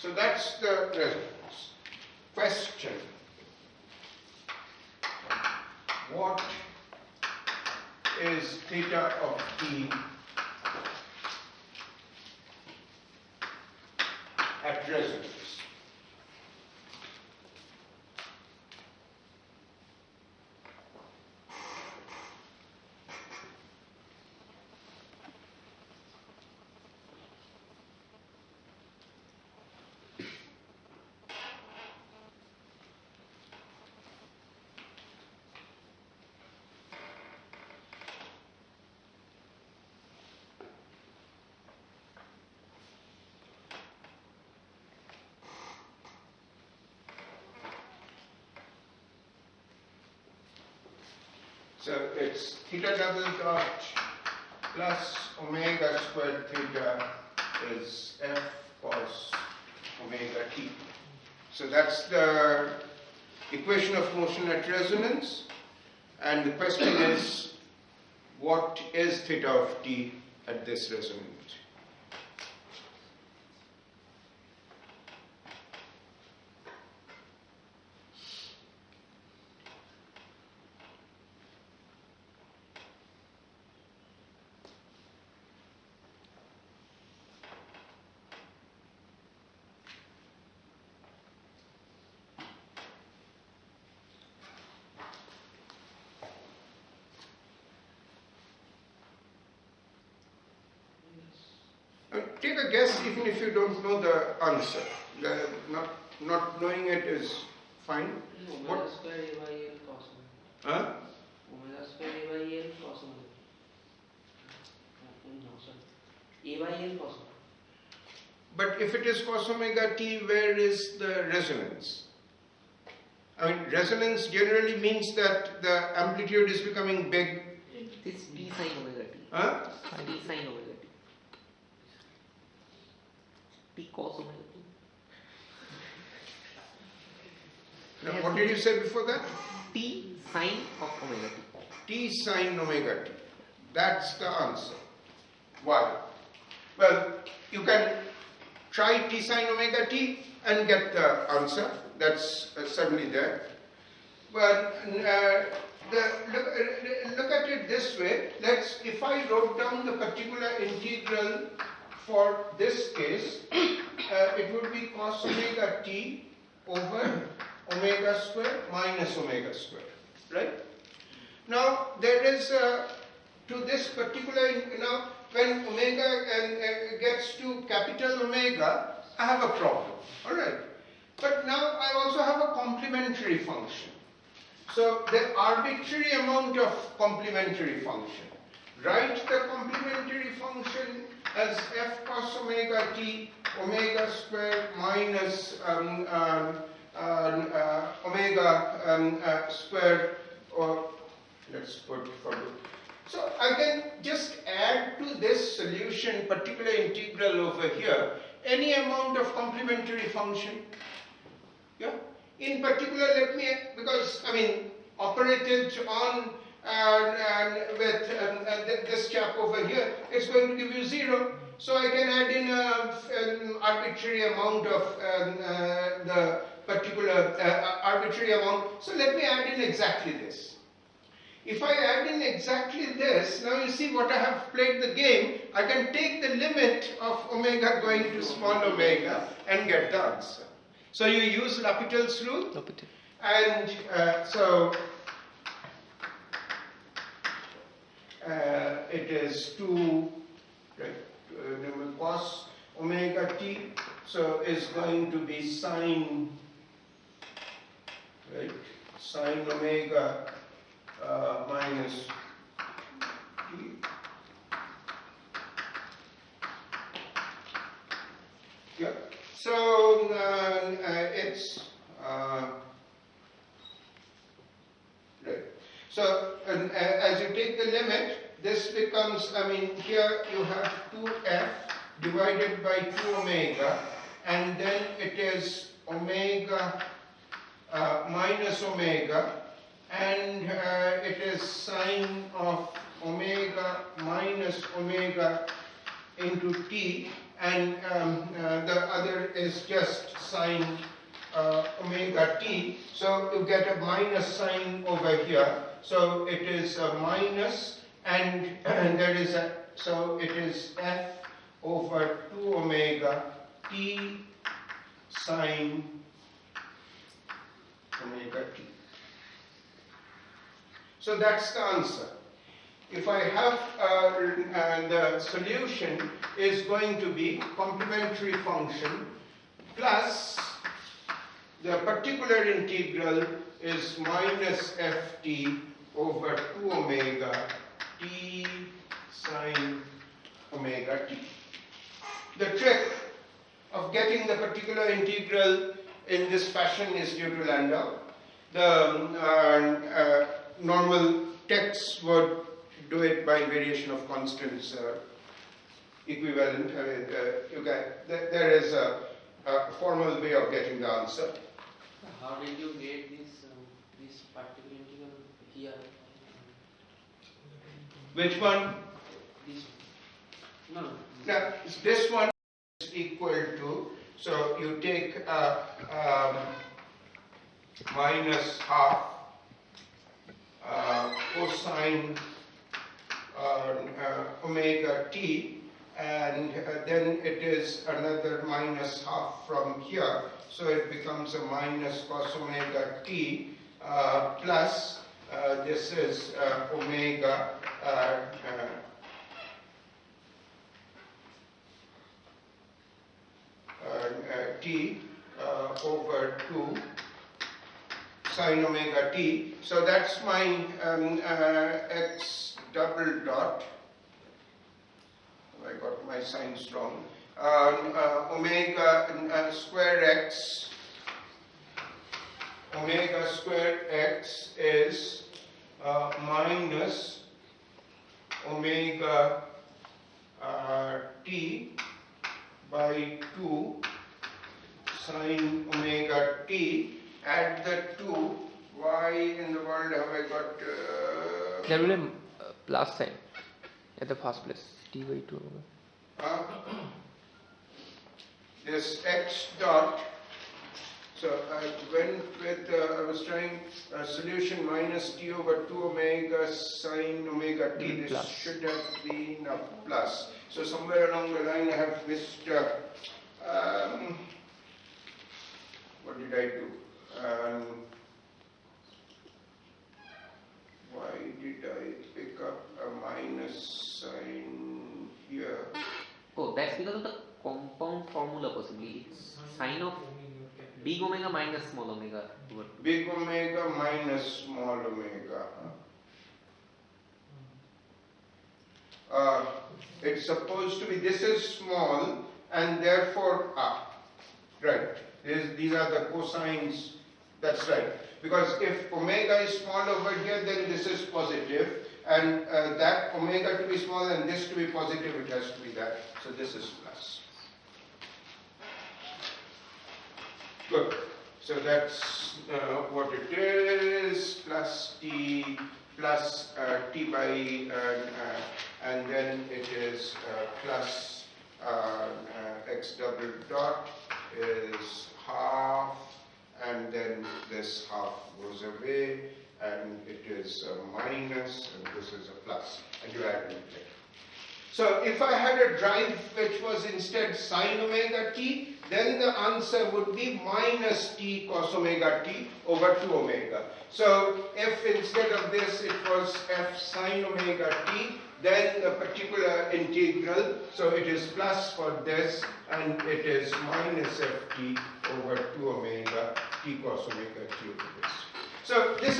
So that's the resonance. Question. What is theta of t at resonance? So it's theta double dot plus omega squared theta is f cos omega t. So that's the equation of motion at resonance, and the question is, what is theta of t at this resonance? Take a guess even if you don't know the answer. Not knowing it is fine. Omega square a by L cos omega. Huh? Omega square a by L cos omega. No, sorry. A by L cos omega. But if it is cos omega t, where is the resonance? I mean, resonance generally means that the amplitude is becoming big. It's t sin omega t. Huh? T sin omega t. T cos omega t. Now, what did you say before that? T sin of omega t. T sin omega t. That's the answer. Why? Well, you can try T sin omega t and get the answer. That's certainly there. But look at it this way. If I wrote down the particular integral for this case, it would be cos omega t over omega square minus omega square, right? Now there is to this particular, now when omega gets to capital omega, I have a problem, all right? But now I also have a complementary function. So the arbitrary amount of complementary function. Write the complementary function as f cos omega t omega square minus omega square, or let's put for good. So I can just add to this solution, particular integral over here, any amount of complementary function. Yeah. In particular, let me, because I mean, operated on with this chap over here, it's going to give you 0. So I can add in an arbitrary amount of the particular arbitrary amount. So let me add in exactly this. If I add in exactly this, now you see what I have played the game. I can take the limit of omega going to small omega and get the answer. So you use L'Hopital's rule, and so it is 2, right, cos omega t, so is going to be sine, right, sine omega minus t. Yeah. So it's right. So as you take the limit, this becomes, I mean, here you have 2f divided by 2 omega, and then it is omega minus omega, and it is sine of omega minus omega into t, and the other is just sine omega t. So you get a minus sign over here. So it is a minus, and there is a, so it is f over 2 omega t sine omega t. So that's the answer. If I have the solution is going to be complementary function plus the particular integral is minus ft over 2 omega t sine omega t. The trick of getting the particular integral in this fashion is due to Landau. The normal texts would do it by variation of constants equivalent. There is a formal way of getting the answer. How did you get this particular integral here? Which one? This one. No. Now, this one is equal to, so you take minus half cosine omega t, and then it is another minus half from here, so it becomes a minus cos omega t plus this is omega t over 2 sine omega t. So that's my x double dot. I got my signs wrong. Omega square x. Omega square x is minus omega t by 2 sine omega t. Add the 2. Why in the world have I got There will be a plus sign at the first place. T by 2. This x dot. So I went with, I was trying a solution minus t over 2 omega sine omega t. This Plus. should have been a plus. So somewhere along the line I have missed, what did I do? Why did I pick up a minus sign here? Oh, that's because of the compound formula possibly. It's sine of big omega minus small omega. Big omega minus small omega. It's supposed to be, this is small and therefore right. These are the cosines. That's right. Because if omega is small over here, then this is positive, and that omega to be small and this to be positive, it has to be that. So this is plus. Good. So that's what it is. Plus t plus t by and then it is plus x double dot is half, and then this half goes away, and it is a minus, and this is a plus, and you add it later. So if I had a drive which was instead sine omega t, then the answer would be minus t cos omega t over 2 omega. So if instead of this it was f sine omega t, then the particular integral, so it is plus for this, and it is minus ft over 2 omega t cos omega t over this. So this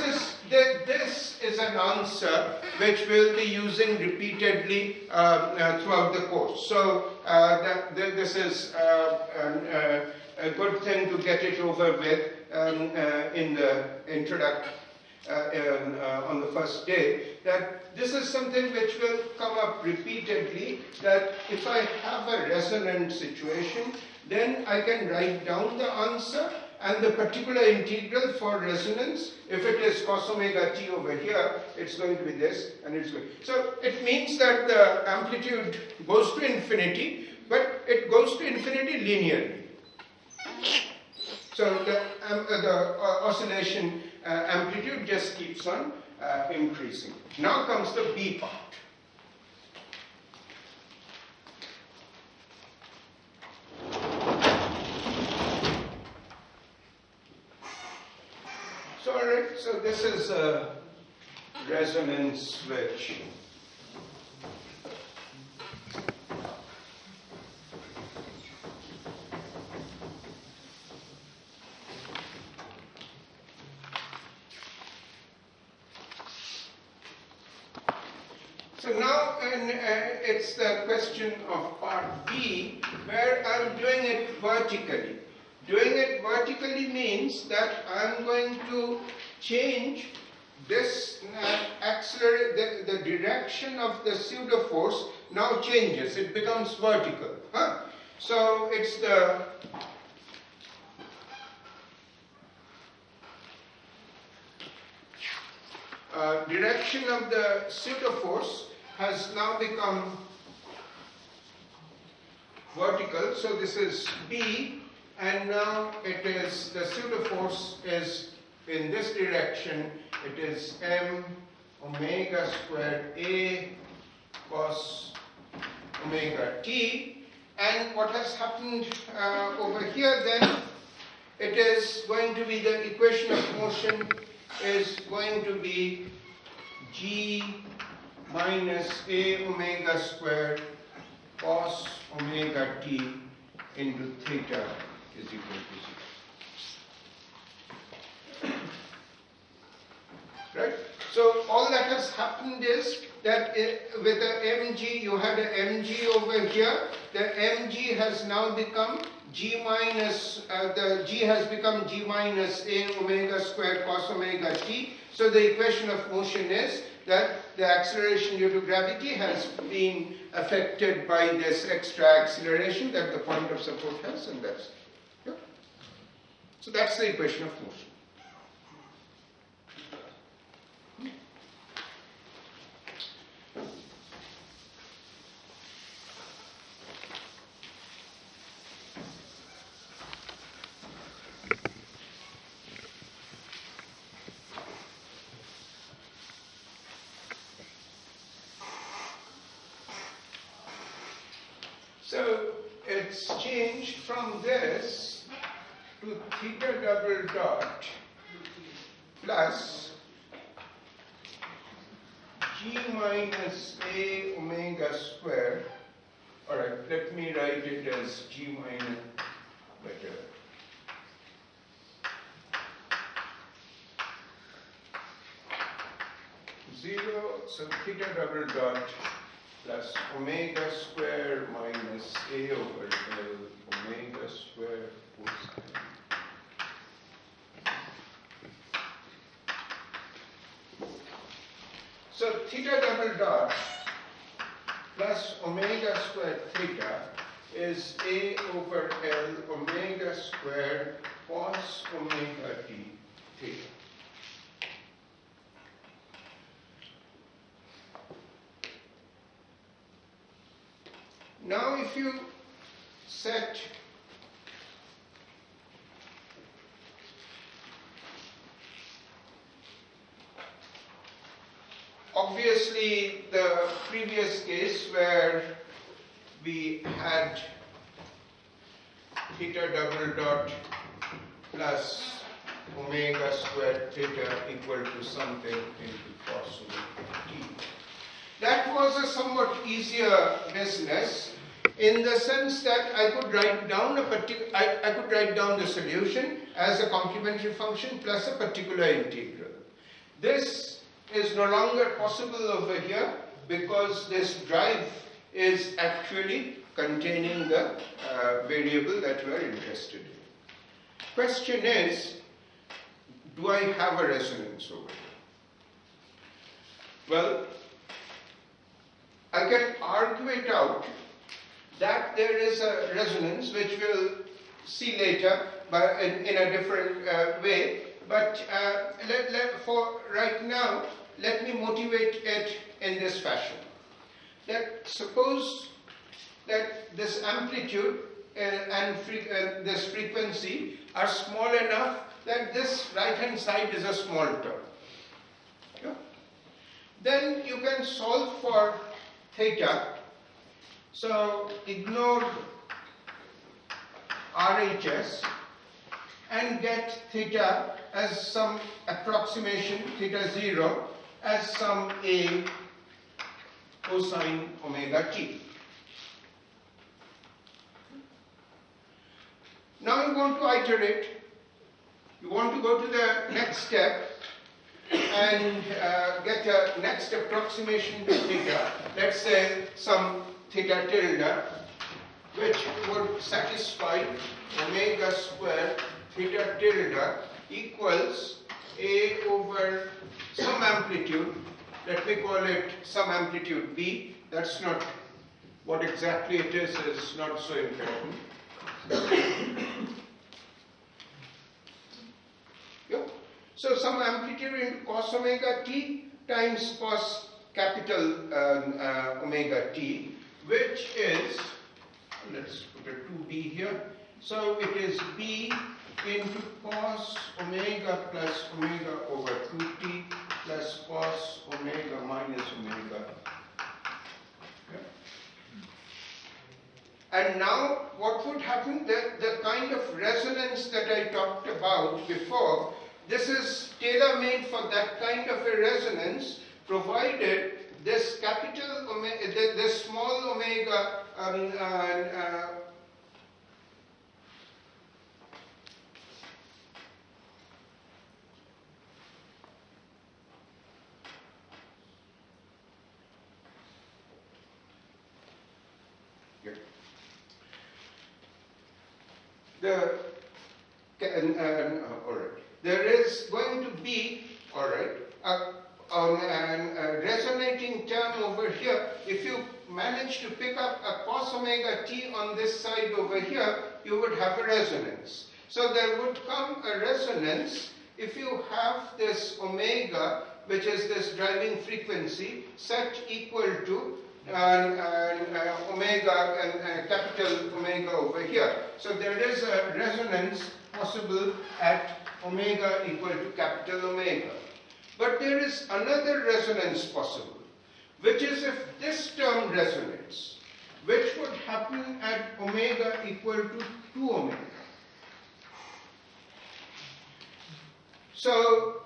is an answer which we'll be using repeatedly throughout the course. So this is a good thing to get it over with in the introduction on the first day, that this is something which will come up repeatedly, that if I have a resonant situation, then I can write down the answer and the particular integral for resonance. If it is cos omega t over here, it's going to be this, and it's going. So it means that the amplitude goes to infinity, but it goes to infinity linearly. So the oscillation amplitude just keeps on increasing. Now comes the B part. So alright, so this is a resonance switch. So now it's the question of part B, where I'm doing it vertically. Doing it vertically means that I'm going to change this accelerate, the direction of the pseudo force now changes, it becomes vertical. So it's the direction of the pseudo force has now become vertical. So this is B, and now it is the pseudo force is in this direction. It is m omega squared A cos omega t. And what has happened over here then, it is going to be the equation of motion is going to be g minus A omega squared cos omega t into theta is equal to 0. Right? So all that has happened is that with the mg, you had an mg over here. The mg has now become g minus, the g has become g minus A omega squared cos omega t. So the equation of motion is that the acceleration due to gravity has been affected by this extra acceleration that the point of support has, and that's, yeah. So that's the equation of motion. So it's changed from this to theta double dot plus g minus A omega square. Alright, let me write it as g minus, better. Zero, so theta double dot plus omega square minus A over L omega square cosine. So theta double dot plus omega square theta is A over L omega square cos omega t theta. Now if you set obviously the previous case where we had theta double dot plus omega squared theta equal to something into cos omega t. That was a somewhat easier business in the sense that I could write down I could write down the solution as a complementary function plus a particular integral. This is no longer possible over here because this drive is actually containing the variable that we are interested in. Question is, do I have a resonance over here? Well, I can argue it out that there is a resonance, which we'll see later but in a different way. But for right now, let me motivate it in this fashion. That suppose that this amplitude and this frequency are small enough that this right hand side is a small term. Yeah? Then you can solve for theta. So ignore RHS and get theta as some approximation, theta 0, as some A cosine omega t. Now you want to iterate. You want to go to the next step and get a next approximation to theta. Let's say some theta tilde, which would satisfy omega square theta tilde equals A over some amplitude. Let me call it some amplitude B. That's not what exactly it is not so important. Yeah. So some amplitude into cos omega t times cos capital omega t, which is, let's put a 2b here. So it is b into cos omega plus omega over 2t plus cos omega minus omega. Okay. And now what would happen, the kind of resonance that I talked about before, this is tailor-made for that kind of a resonance, provided this capital omega, this small omega alright. There is going to be, alright, a resonating term over here. If you manage to pick up a cos omega t on this side over here, you would have a resonance. So there would come a resonance if you have this omega, which is this driving frequency, set equal to omega and capital omega over here. So there is a resonance possible at omega equal to capital omega. But there is another resonance possible, which is if this term resonates, which would happen at omega equal to 2 omega. So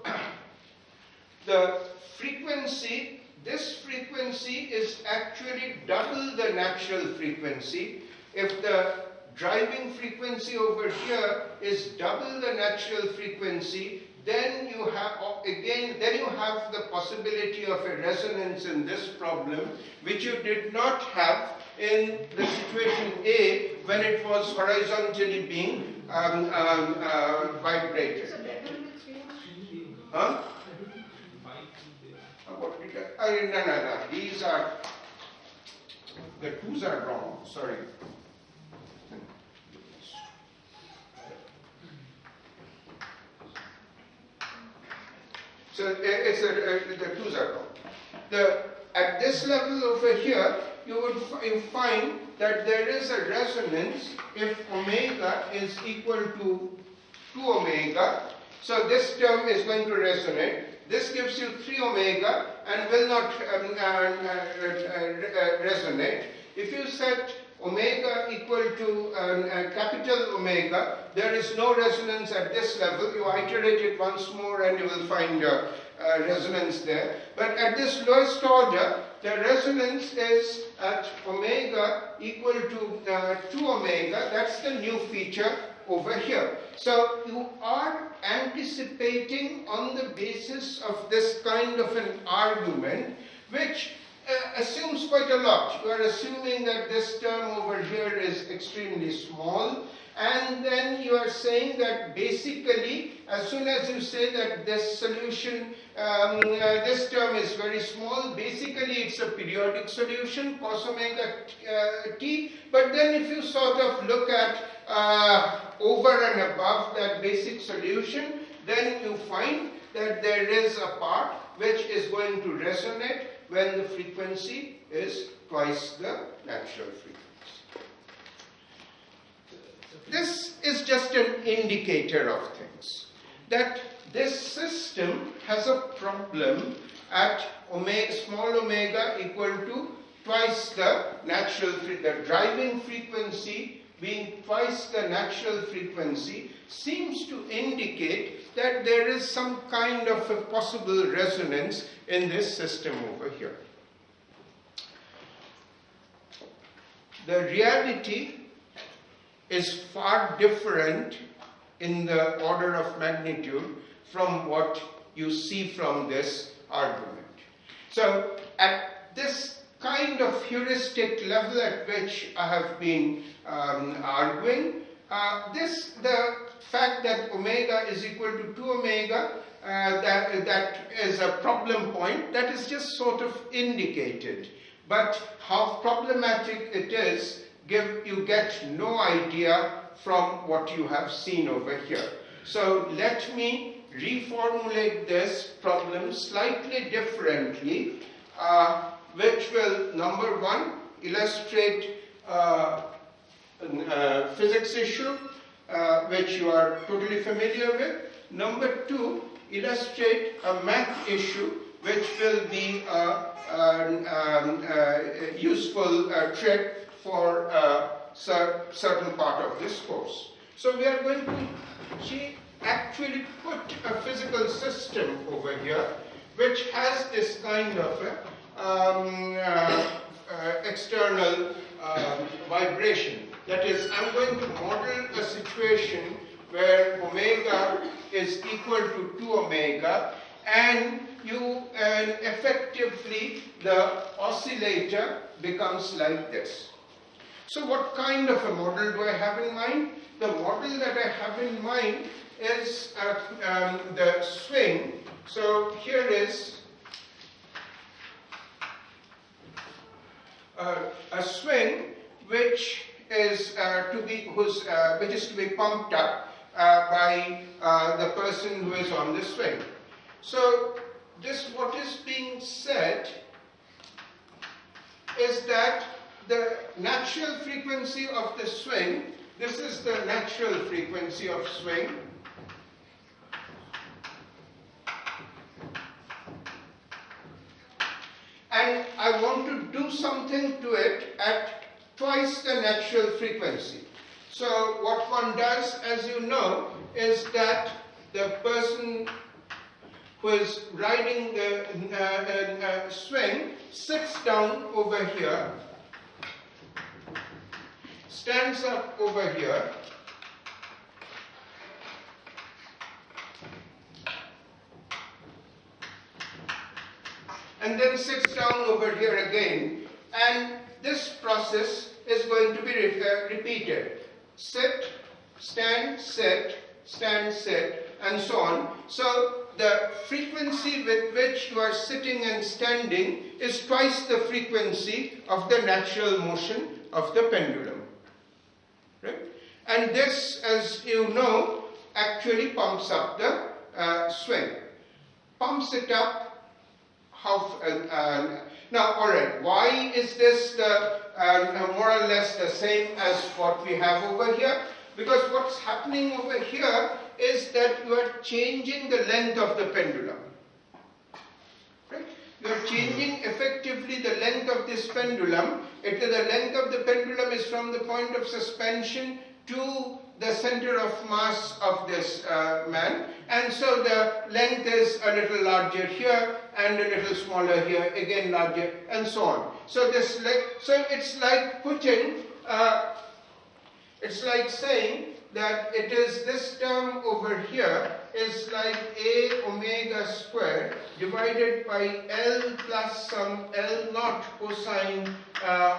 the frequency, this frequency is actually double the natural frequency. If the driving frequency over here is double the natural frequency, then you have the possibility of a resonance in this problem, which you did not have in the situation A when it was horizontally being vibrated. Huh? No. These are, the 2's are wrong, sorry. So it's the 2's are wrong. At this level over here, you would find that there is a resonance if omega is equal to 2 omega. So this term is going to resonate. This gives you 3 omega and will not resonate. If you set omega equal to capital omega, there is no resonance at this level. You iterate it once more and you will find resonance there. But at this lowest order, the resonance is at omega equal to 2 omega. That's the new feature over here. So you are anticipating on the basis of this kind of an argument, which assumes quite a lot. You are assuming that this term over here is extremely small, and then you are saying that basically, as soon as you say that this solution, this term is very small, basically it's a periodic solution, cos omega t, but then if you sort of look at over and above that basic solution, then you find that there is a part which is going to resonate when the frequency is twice the natural frequency. this is just an indicator of things. That this system has a problem at small omega equal to twice the natural the driving frequency being twice the natural frequency seems to indicate that there is some kind of a possible resonance in this system over here. The reality is far different in the order of magnitude from what you see from this argument. So at this kind of heuristic level at which I have been arguing, the fact that omega is equal to 2 omega, that is a problem point, that is just sort of indicated. But how problematic it is, you get no idea from what you have seen over here. So let me reformulate this problem slightly differently, which will, number one, illustrate a physics issue, which you are totally familiar with. Number two, illustrate a math issue, which will be a useful trick for a certain part of this course. So we are going to actually put a physical system over here, which has this kind of external vibration. That is, I'm going to model a situation where omega is equal to 2 omega, and effectively the oscillator becomes like this. So what kind of a model do I have in mind? The model that I have in mind is the swing. So here is a swing which is to be pumped up by the person who is on the swing. So what is being said is that the natural frequency of the swing, this is the natural frequency of swing, and I want to do something to it at twice the natural frequency. So what one does, as you know, is that the person who is riding the swing sits down over here, stands up over here, and then sits down over here again, and this process is going to be repeated. Sit, stand, sit, and so on. So the frequency with which you are sitting and standing is twice the frequency of the natural motion of the pendulum. Right? And this, as you know, actually pumps up the swing. Pumps it up. Now, all right, why is this more or less the same as what we have over here? Because what's happening over here is that you are changing the length of the pendulum. Right? You are changing effectively the length of this pendulum. The length of the pendulum is from the point of suspension to the center of mass of this man, and so the length is a little larger here and a little smaller here, again larger, and so on. So it's like putting, it's like saying that it is this term over here is like a omega squared divided by L plus some L naught cosine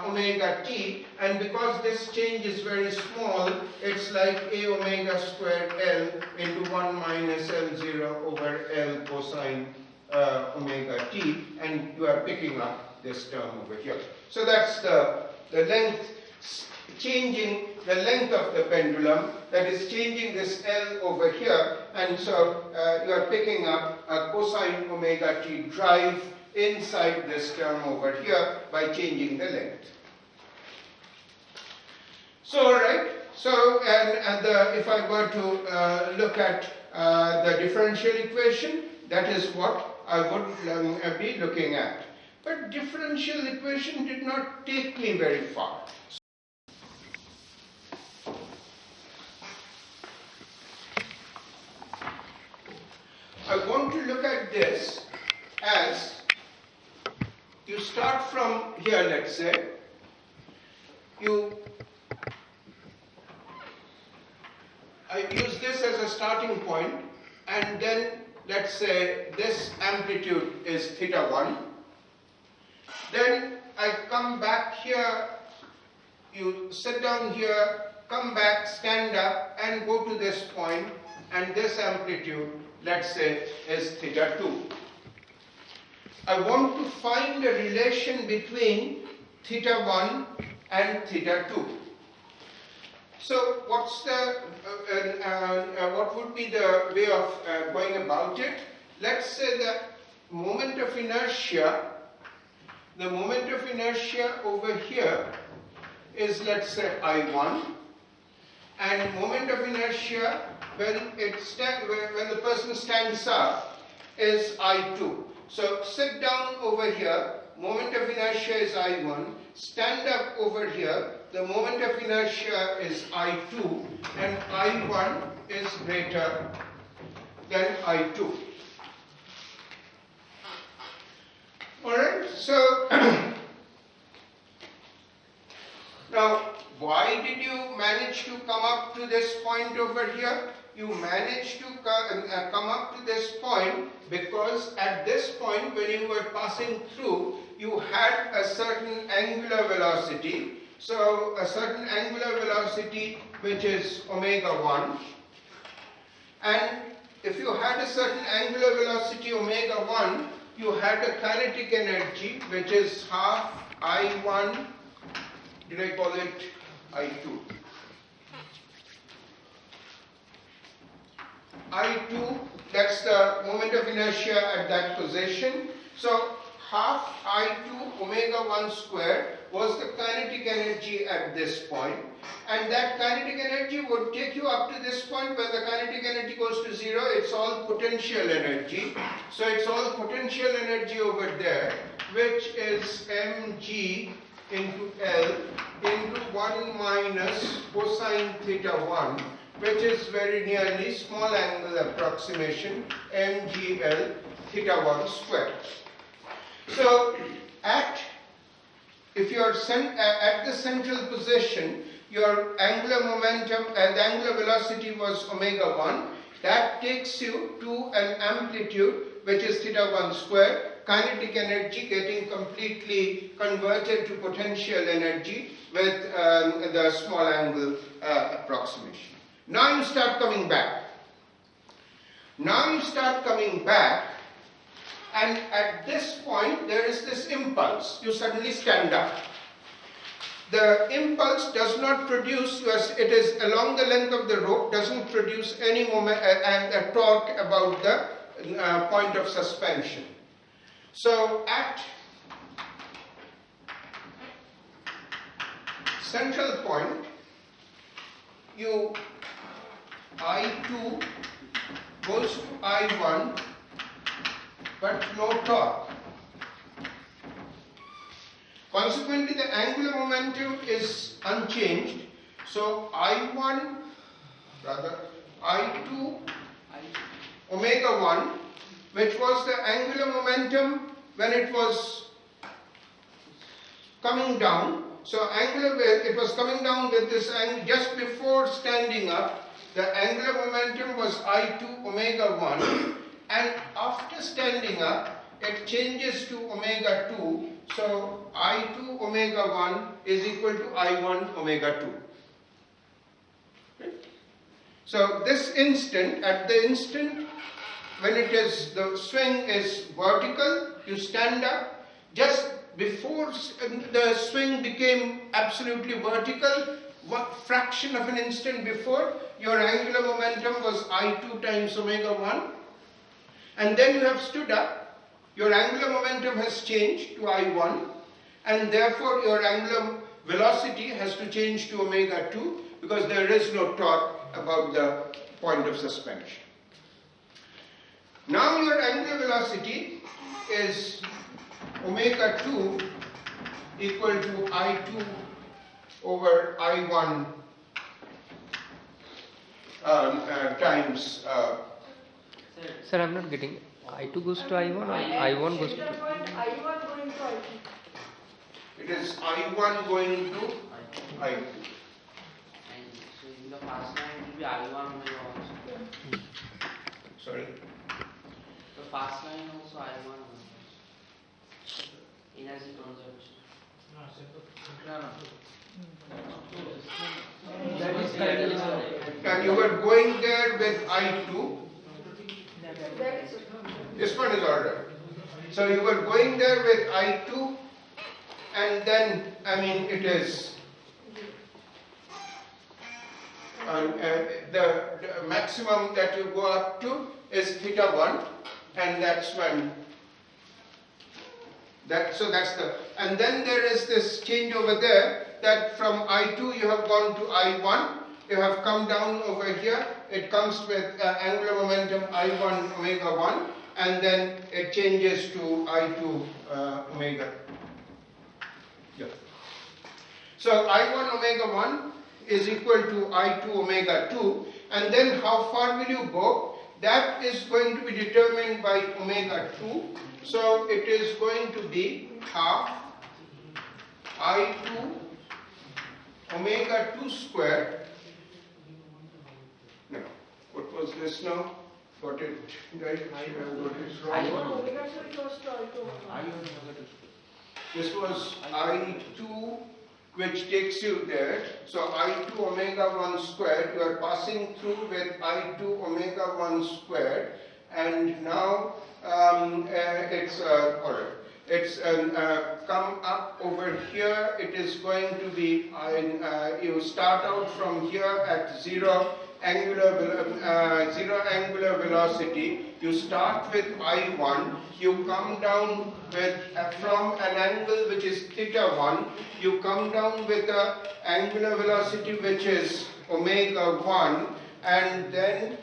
omega t, and because this change is very small, it's like a omega squared L into 1 minus L0 over L cosine omega t, and you are picking up this term over here. So that's the length, changing the length of the pendulum, that is changing this L over here, and so you are picking up a cosine omega t drive inside this term over here by changing the length. So alright, So, if I were to look at the differential equation, that is what I would be looking at. But differential equation did not take me very far. I want to look at this as you start from here, let's say. I use this as a starting point, and then let's say this amplitude is theta 1. Then I come back here, you sit down here, come back, stand up, and go to this point, and this amplitude, let's say, is theta 2. I want to find a relation between theta 1 and theta 2. So what's the what would be the way of going about it? Let's say the moment of inertia over here is, let's say, I1, and moment of inertia when the person stands up is I2. So sit down over here, moment of inertia is I1, stand up over here, the moment of inertia is I2, and I1 is greater than I2. Alright, so now why did you manage to come up to this point over here? You managed to come up to this point because at this point, when you were passing through, you had a certain angular velocity. So a certain angular velocity which is omega 1, and if you had a certain angular velocity omega 1, you had a kinetic energy which is half I1, did I call it I2? I2, that's the moment of inertia at that position. So half I2 omega 1 square was the kinetic energy at this point, and that kinetic energy would take you up to this point. When the kinetic energy goes to 0, it's all potential energy. So it's all potential energy over there, which is mg into L into 1 minus cosine theta 1, which is very nearly small angle approximation mgl theta 1 square. So if you are at the central position, your angular momentum and the angular velocity was omega 1. That takes you to an amplitude which is theta 1 square, kinetic energy getting completely converted to potential energy with the small angle approximation. Now you start coming back. And at this point there is this impulse. You suddenly stand up. The impulse does not produce, it is along the length of the rope, doesn't produce any moment and a torque about the point of suspension. So at central point, I2 goes to I1, but no torque. Consequently, the angular momentum is unchanged. So I2 omega 1, which was the angular momentum when it was coming down. So it was coming down with this angle just before standing up. The angular momentum was I2 omega 1, and after standing up, it changes to omega 2. So I2 omega 1 is equal to I1 omega 2. Okay. So this instant, at the instant when the swing is vertical, you stand up. Just before the swing became absolutely vertical, what fraction of an instant before, your angular momentum was I2 times omega 1. And then you have stood up. Your angular momentum has changed to I1, and therefore your angular velocity has to change to omega 2, because there is no torque about the point of suspension. Now your angular velocity is omega 2 equal to I2 over I1 times. Sir, I'm not getting. I2 goes to I1 or I1 goes to I1 going to I2. It is I1 going to I2. And so in the first line it will be I1 omega also. Sorry. The first line also I1 omega. Energy conservation. That is correct. And you were going there with I2. That is okay. This one is alright. So you were going there with I2, and then, I mean, it is the maximum that you go up to is theta 1, and that's when so that's the, and then there is this change over there that from I2 you have gone to I1, you have come down over here, it comes with angular momentum I1 omega 1, and then it changes to I2 omega. Yeah. So I1 omega 1 is equal to I2 omega 2, and then how far will you go? That is going to be determined by omega 2. So it is going to be half I2 omega 2 squared. No, what was this now? Got it right? Got it wrong. Omega 2 goes to I2. This was I2, which takes you there. So I2 omega 1 squared, you are passing through with I2 omega 1 squared, and now it's alright. It's come up over here. It is going to be you start out from here at zero angular velocity. You start with I1. You come down with from an angle which is theta 1. You come down with a angular velocity which is omega 1, and then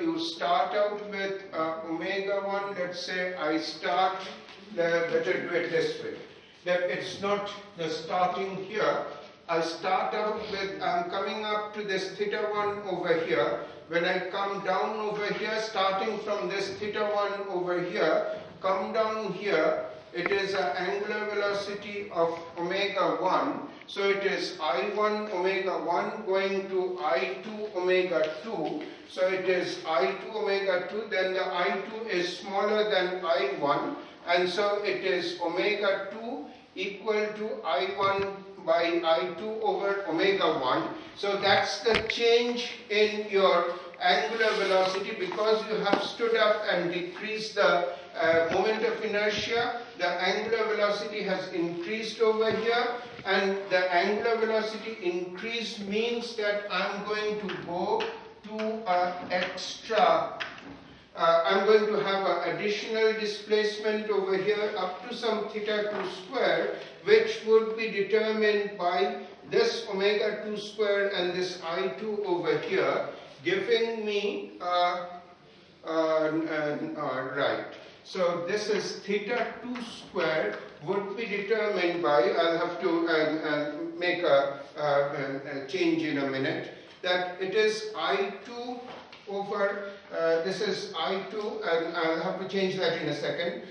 you start out with omega 1, let's say I start, better do it this way, that it's not the starting here, I start out with, I'm coming up to this theta 1 over here, when I come down over here, starting from this theta 1 over here, come down here, it is an angular velocity of omega 1, so it is I1 omega 1 going to I2 omega 2, so it is I2 omega 2, then the I2 is smaller than I1, and so it is omega 2 equal to I1 by I2 over omega 1. So that's the change in your angular velocity because you have stood up and decreased the moment of inertia. The angular velocity has increased over here, and the angular velocity increase means that I'm going to go to extra. I'm going to have an additional displacement over here up to some theta 2 square, which would be determined by this omega 2 square and this I2 over here, giving me right. So this is theta 2 square would be determined by, I'll have to make a change in a minute, that it is I2 over, this is I2, and I'll have to change that in a second.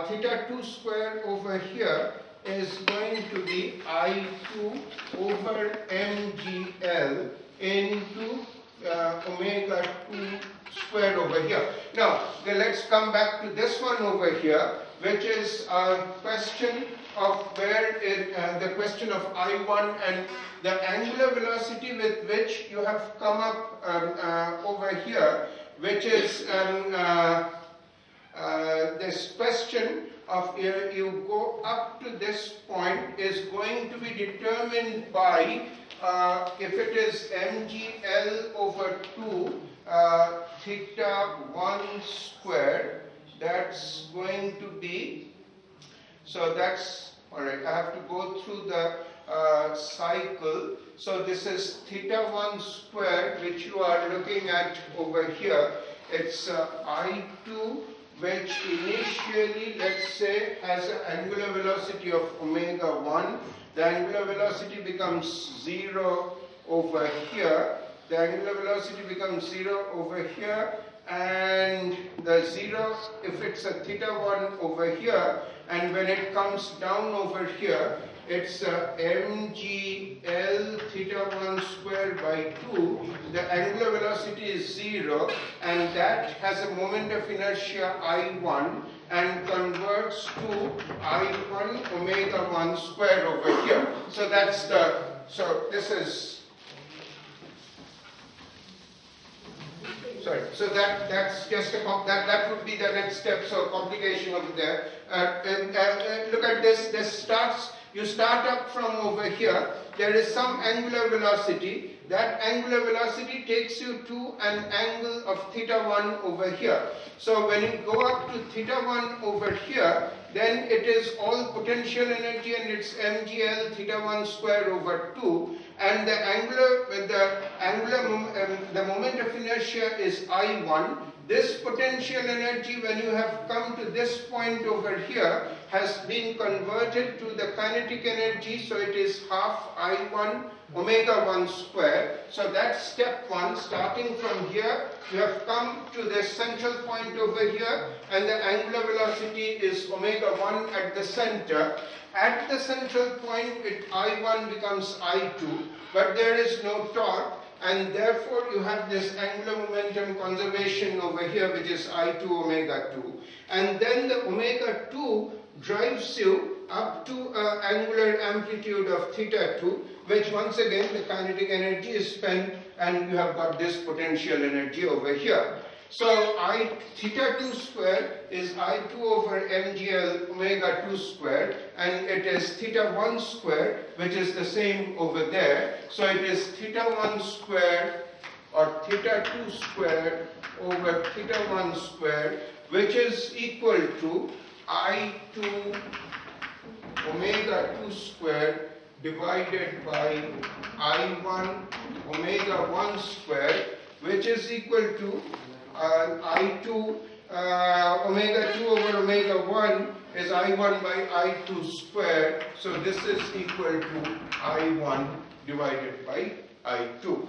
Theta 2 square over here is going to be I2 over mgl into omega 2 squared over here. Now, let's come back to this one over here, which is a question of where the question of I1 and the angular velocity with which you have come up over here, which is this question of you go up to this point is going to be determined by if it is mgl over 2 theta 1 squared, that's going to be, so that's alright, I have to go through the cycle. So this is theta 1 square, which you are looking at over here. It's I2, which initially, let's say, has an angular velocity of omega 1. The angular velocity becomes 0 over here. The angular velocity becomes 0 over here, and the 0, if it's a theta 1 over here, and when it comes down over here, it's mgl theta 1 square by 2. The angular velocity is 0, and that has a moment of inertia I1 and converts to I1 omega 1 square over here. So that's the, so this is, sorry, so that's just that would be the next step. So complication over there. Look at this. You start up from over here. There is some angular velocity. That angular velocity takes you to an angle of theta 1 over here. So when you go up to theta 1 over here, then it is all potential energy, and it's mgl theta 1 square over 2. And the moment of inertia is I1. This potential energy, when you have come to this point over here, has been converted to the kinetic energy, so it is half I1 omega 1 square. So that's step 1. Starting from here, you have come to the central point over here, and the angular velocity is omega 1 at the center. At the central point, I1 becomes I2, but there is no torque, and therefore you have this angular momentum conservation over here, which is I2 omega 2. And then the omega 2 drives you up to an angular amplitude of theta 2, which once again the kinetic energy is spent, and you have got this potential energy over here. So theta 2 square is I2 over mgl omega 2 square, and it is theta 1 square, which is the same over there. So it is theta 1 square or theta 2 square over theta 1 square, which is equal to I2 omega 2 square divided by I1 omega 1 square, which is equal to I2 omega 2 over omega 1 is I1 by I2 square. So this is equal to I1 divided by I2,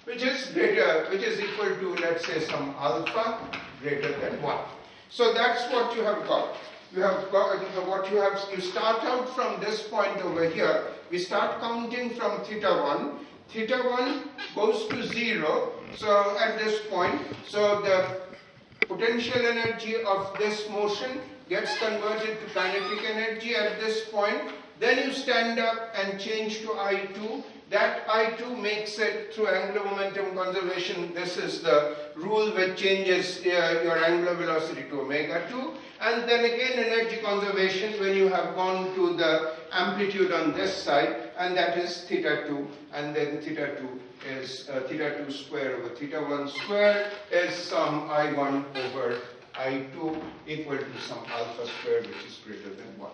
which is equal to, let's say, some alpha greater than 1. So that's what you have got. You have got you start out from this point over here. We start counting from theta 1. Theta 1 goes to 0, so at this point, so the potential energy of this motion gets converted to kinetic energy at this point. Then you stand up and change to I2. That I2 makes it through angular momentum conservation. This is the rule which changes your angular velocity to omega 2. And then again energy conservation when you have gone to the amplitude on this side, and that is theta 2. And then theta 2 is theta 2 square over theta 1 square is some I1 over I2 equal to some alpha square, which is greater than 1.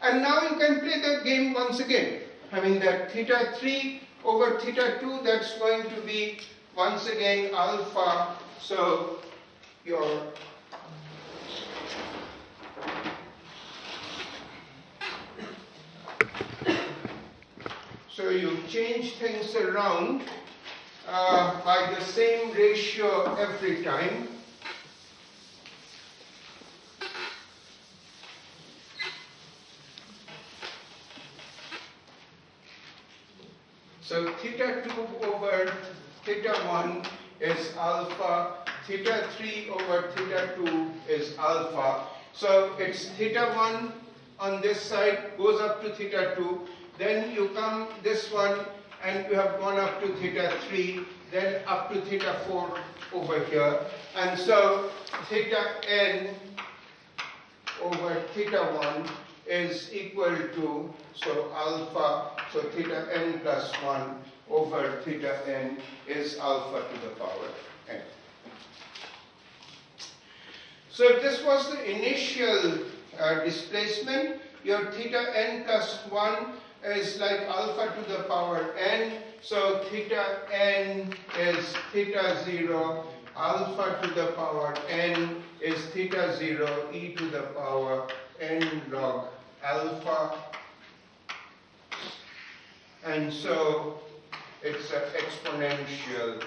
And now you can play the game once again. Having that theta 3 over theta 2, that's going to be once again alpha. So your you change things around by the same ratio every time. So theta 2 over theta 1 is alpha, theta 3 over theta 2 is alpha. So it's theta 1 on this side goes up to theta 2, then you come this one and you have gone up to theta 3, then up to theta 4 over here. And so theta n over theta 1 is equal to, so alpha, so theta n plus 1 over theta n is alpha to the power n. So this was the initial displacement, your theta n plus 1 is like alpha to the power n. So theta n is theta 0, alpha to the power n is theta 0 e to the power n log alpha. And so it's an exponential.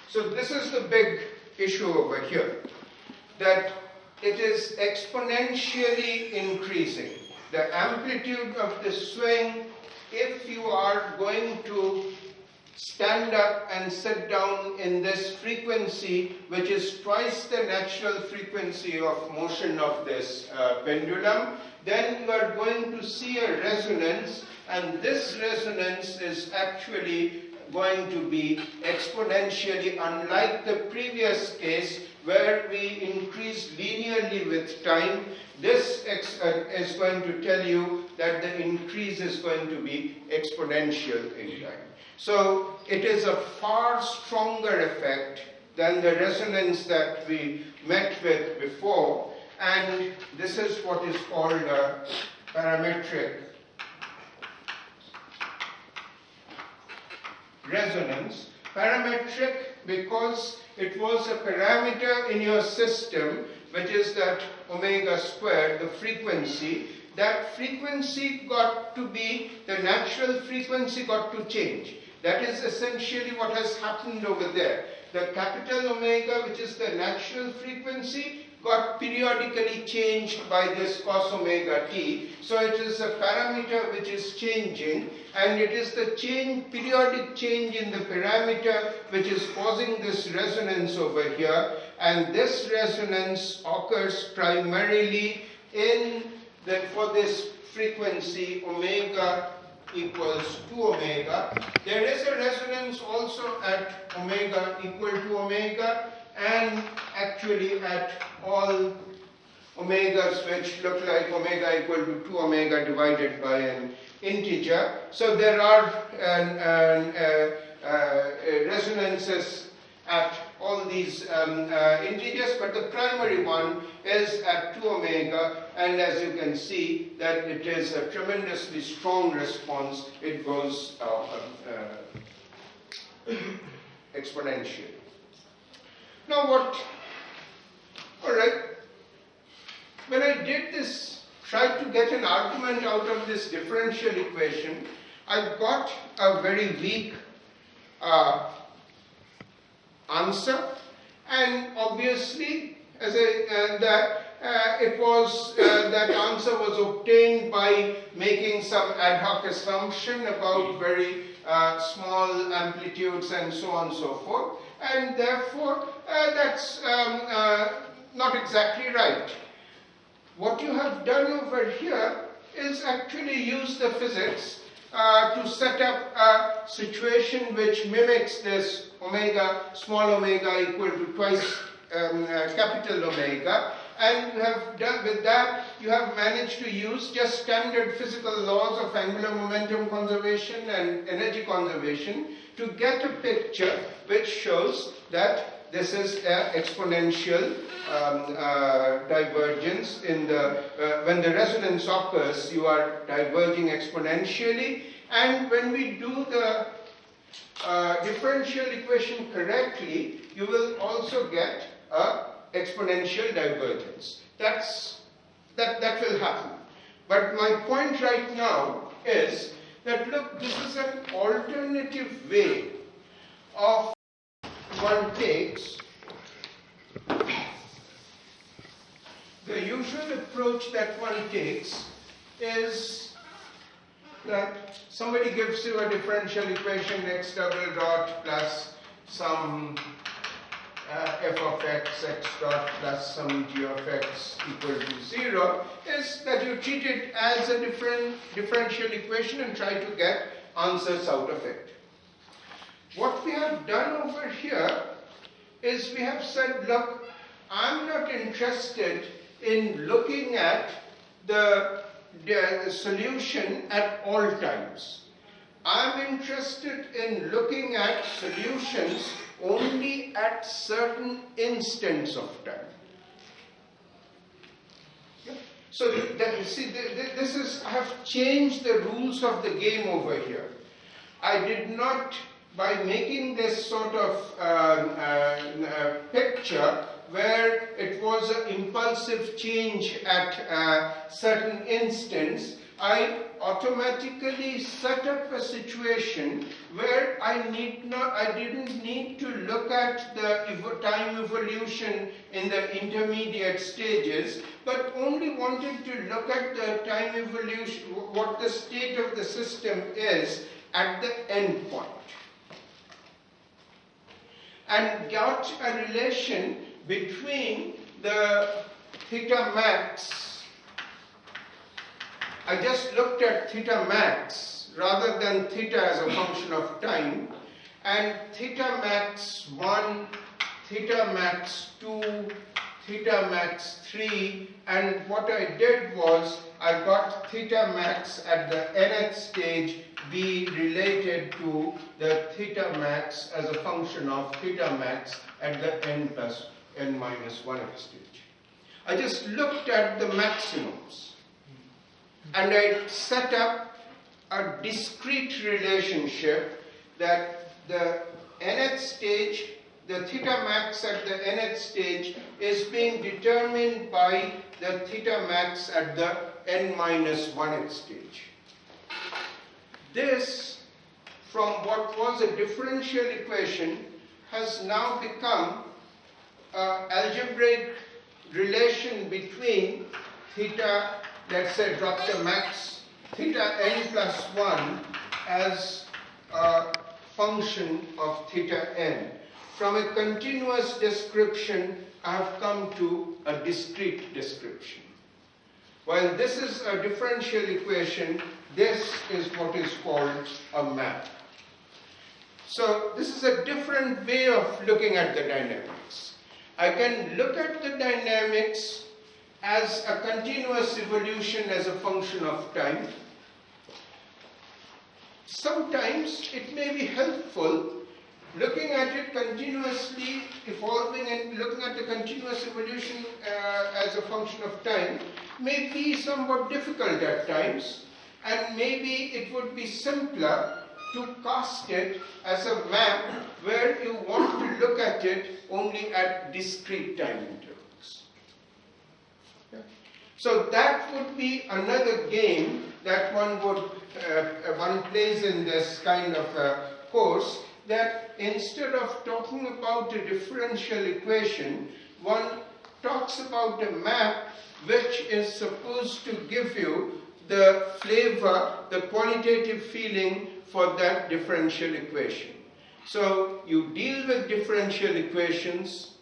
So this is the big issue over here, that it is exponentially increasing. The amplitude of the swing, if you are going to stand up and sit down in this frequency, which is twice the natural frequency of motion of this pendulum, then you are going to see a resonance, and this resonance is actually going to be exponentially, unlike the previous case where we increase linearly with time. This is going to tell you that the increase is going to be exponential in time. So it is a far stronger effect than the resonance that we met with before, and this is what is called a parametric resonance. Parametric because it was a parameter in your system, which is that omega squared, the frequency. That frequency got to be, the natural frequency got to change. That is essentially what has happened over there. The capital omega, which is the natural frequency, got periodically changed by this cos omega t. So it is a parameter which is changing, and it is the periodic change in the parameter which is causing this resonance over here. And this resonance occurs primarily for this frequency omega equals 2 omega. There is a resonance also at omega equal to omega, and actually at all omegas which look like omega equal to 2 omega divided by an integer. So there are resonances at all these integers, but the primary one is at 2 omega, and as you can see that it is a tremendously strong response. It goes exponentially. Now alright, when I did this, tried to get an argument out of this differential equation, I got a very weak answer, and obviously that answer was obtained by making some ad hoc assumption about very small amplitudes and so on and so forth, and therefore that's not exactly right. What you have done over here is actually use the physics to set up a situation which mimics this small omega equal to twice capital omega, and you have done with that, you have managed to use just standard physical laws of angular momentum conservation and energy conservation to get a picture which shows that this is an exponential divergence in the when the resonance occurs, you are diverging exponentially, and when we do the differential equation correctly, you will also get a exponential divergence. That will happen. But my point right now is that look, this is an alternative way of one takes. The usual approach that one takes is that somebody gives you a differential equation x double dot plus some f of x dot plus some g of x equal to 0, is that you treat it as a differential equation and try to get answers out of it. What we have done over here is we have said, look, I'm not interested in looking at the solution at all times. I'm interested in looking at solutions only at certain instants of time. So, see, this is, I have changed the rules of the game over here. I did not, by making this sort of picture where it was an impulsive change at certain instants, I automatically set up a situation where I didn't need to look at the time evolution in the intermediate stages, but only wanted to look at the time evolution, what the state of the system is at the end point. And got a relation between the theta max. I just looked at theta max rather than theta as a function of time, and theta max 1, theta max 2, theta max 3, and what I did was I got theta max at the nth stage be related to the theta max as a function of theta max at the n plus n minus 1th stage. I just looked at the maximums. And I set up a discrete relationship that the nth stage, the theta max at the nth stage is being determined by the theta max at the n minus 1th stage. This, from what was a differential equation, has now become an algebraic relation between theta, let's say drop the max, theta n plus 1 as a function of theta n. From a continuous description, I have come to a discrete description. While this is a differential equation, this is what is called a map. So this is a different way of looking at the dynamics. I can look at the dynamics as a continuous evolution as a function of time. Sometimes it may be helpful looking at it continuously evolving and looking at the continuous evolution as a function of time may be somewhat difficult at times, and maybe it would be simpler to cast it as a map where you want to look at it only at discrete time intervals. Yeah. So that would be another game that one plays in this kind of a course, that instead of talking about a differential equation, one talks about a map which is supposed to give you the flavor, the qualitative feeling for that differential equation. So you deal with differential equations,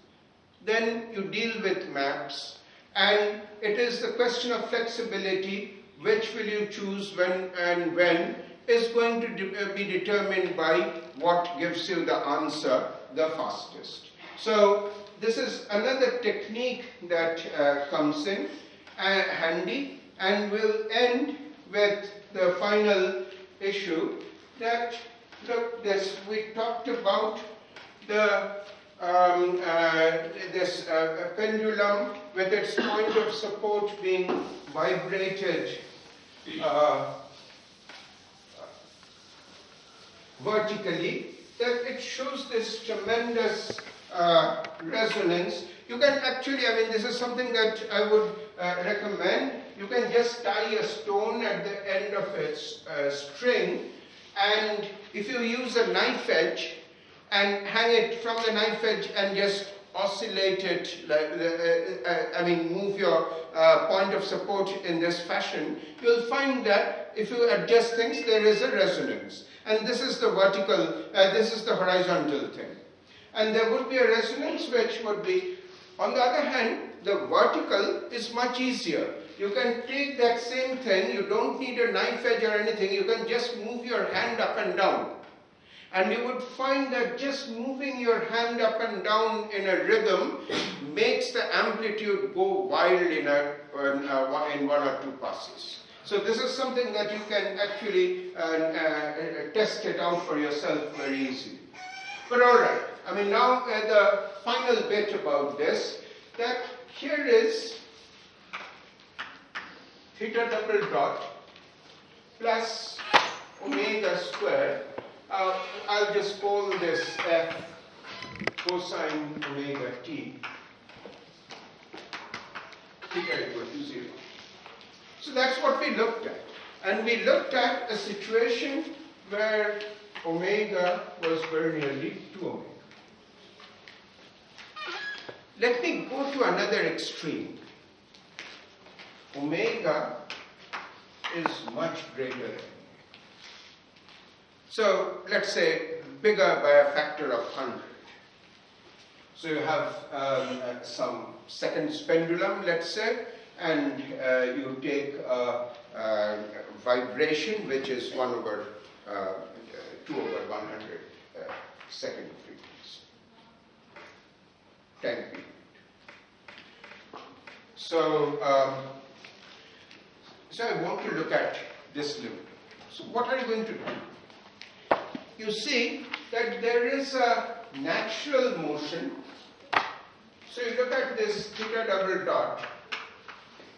then you deal with maps, and it is the question of flexibility, which will you choose when and when, is going to be determined by what gives you the answer the fastest. So this is another technique that comes in handy, and we'll end with the final issue that, look, we talked about the this pendulum with its point of support being vibrated vertically, that it shows this tremendous resonance. You can actually, this is something that I would recommend. You can just tie a stone at the end of its string, and if you use a knife edge and hang it from the knife edge and just oscillate it, move your point of support in this fashion, you'll find that if you adjust things, there is a resonance. And this is the vertical, this is the horizontal thing. And there would be a resonance which would be, on the other hand, the vertical is much easier. You can take that same thing, you don't need a knife edge or anything, you can just move your hand up and down. And you would find that just moving your hand up and down in a rhythm makes the amplitude go wild in one or two passes. So this is something that you can actually test it out for yourself very easily. But all right, I mean now the final bit about this, that here is theta double dot plus omega square. I'll just call this f cosine omega t, theta equal to 0. So that's what we looked at. And we looked at a situation where omega was very nearly 2 omega. Let me go to another extreme. Omega is much greater than. So let's say bigger by a factor of 100. So you have some seconds pendulum, let's say, and you take a vibration which is 1 over 2 over 100 second frequency, 10 period. So, so I want to look at this limit. So what are you going to do? You see that there is a natural motion. So you look at this theta double dot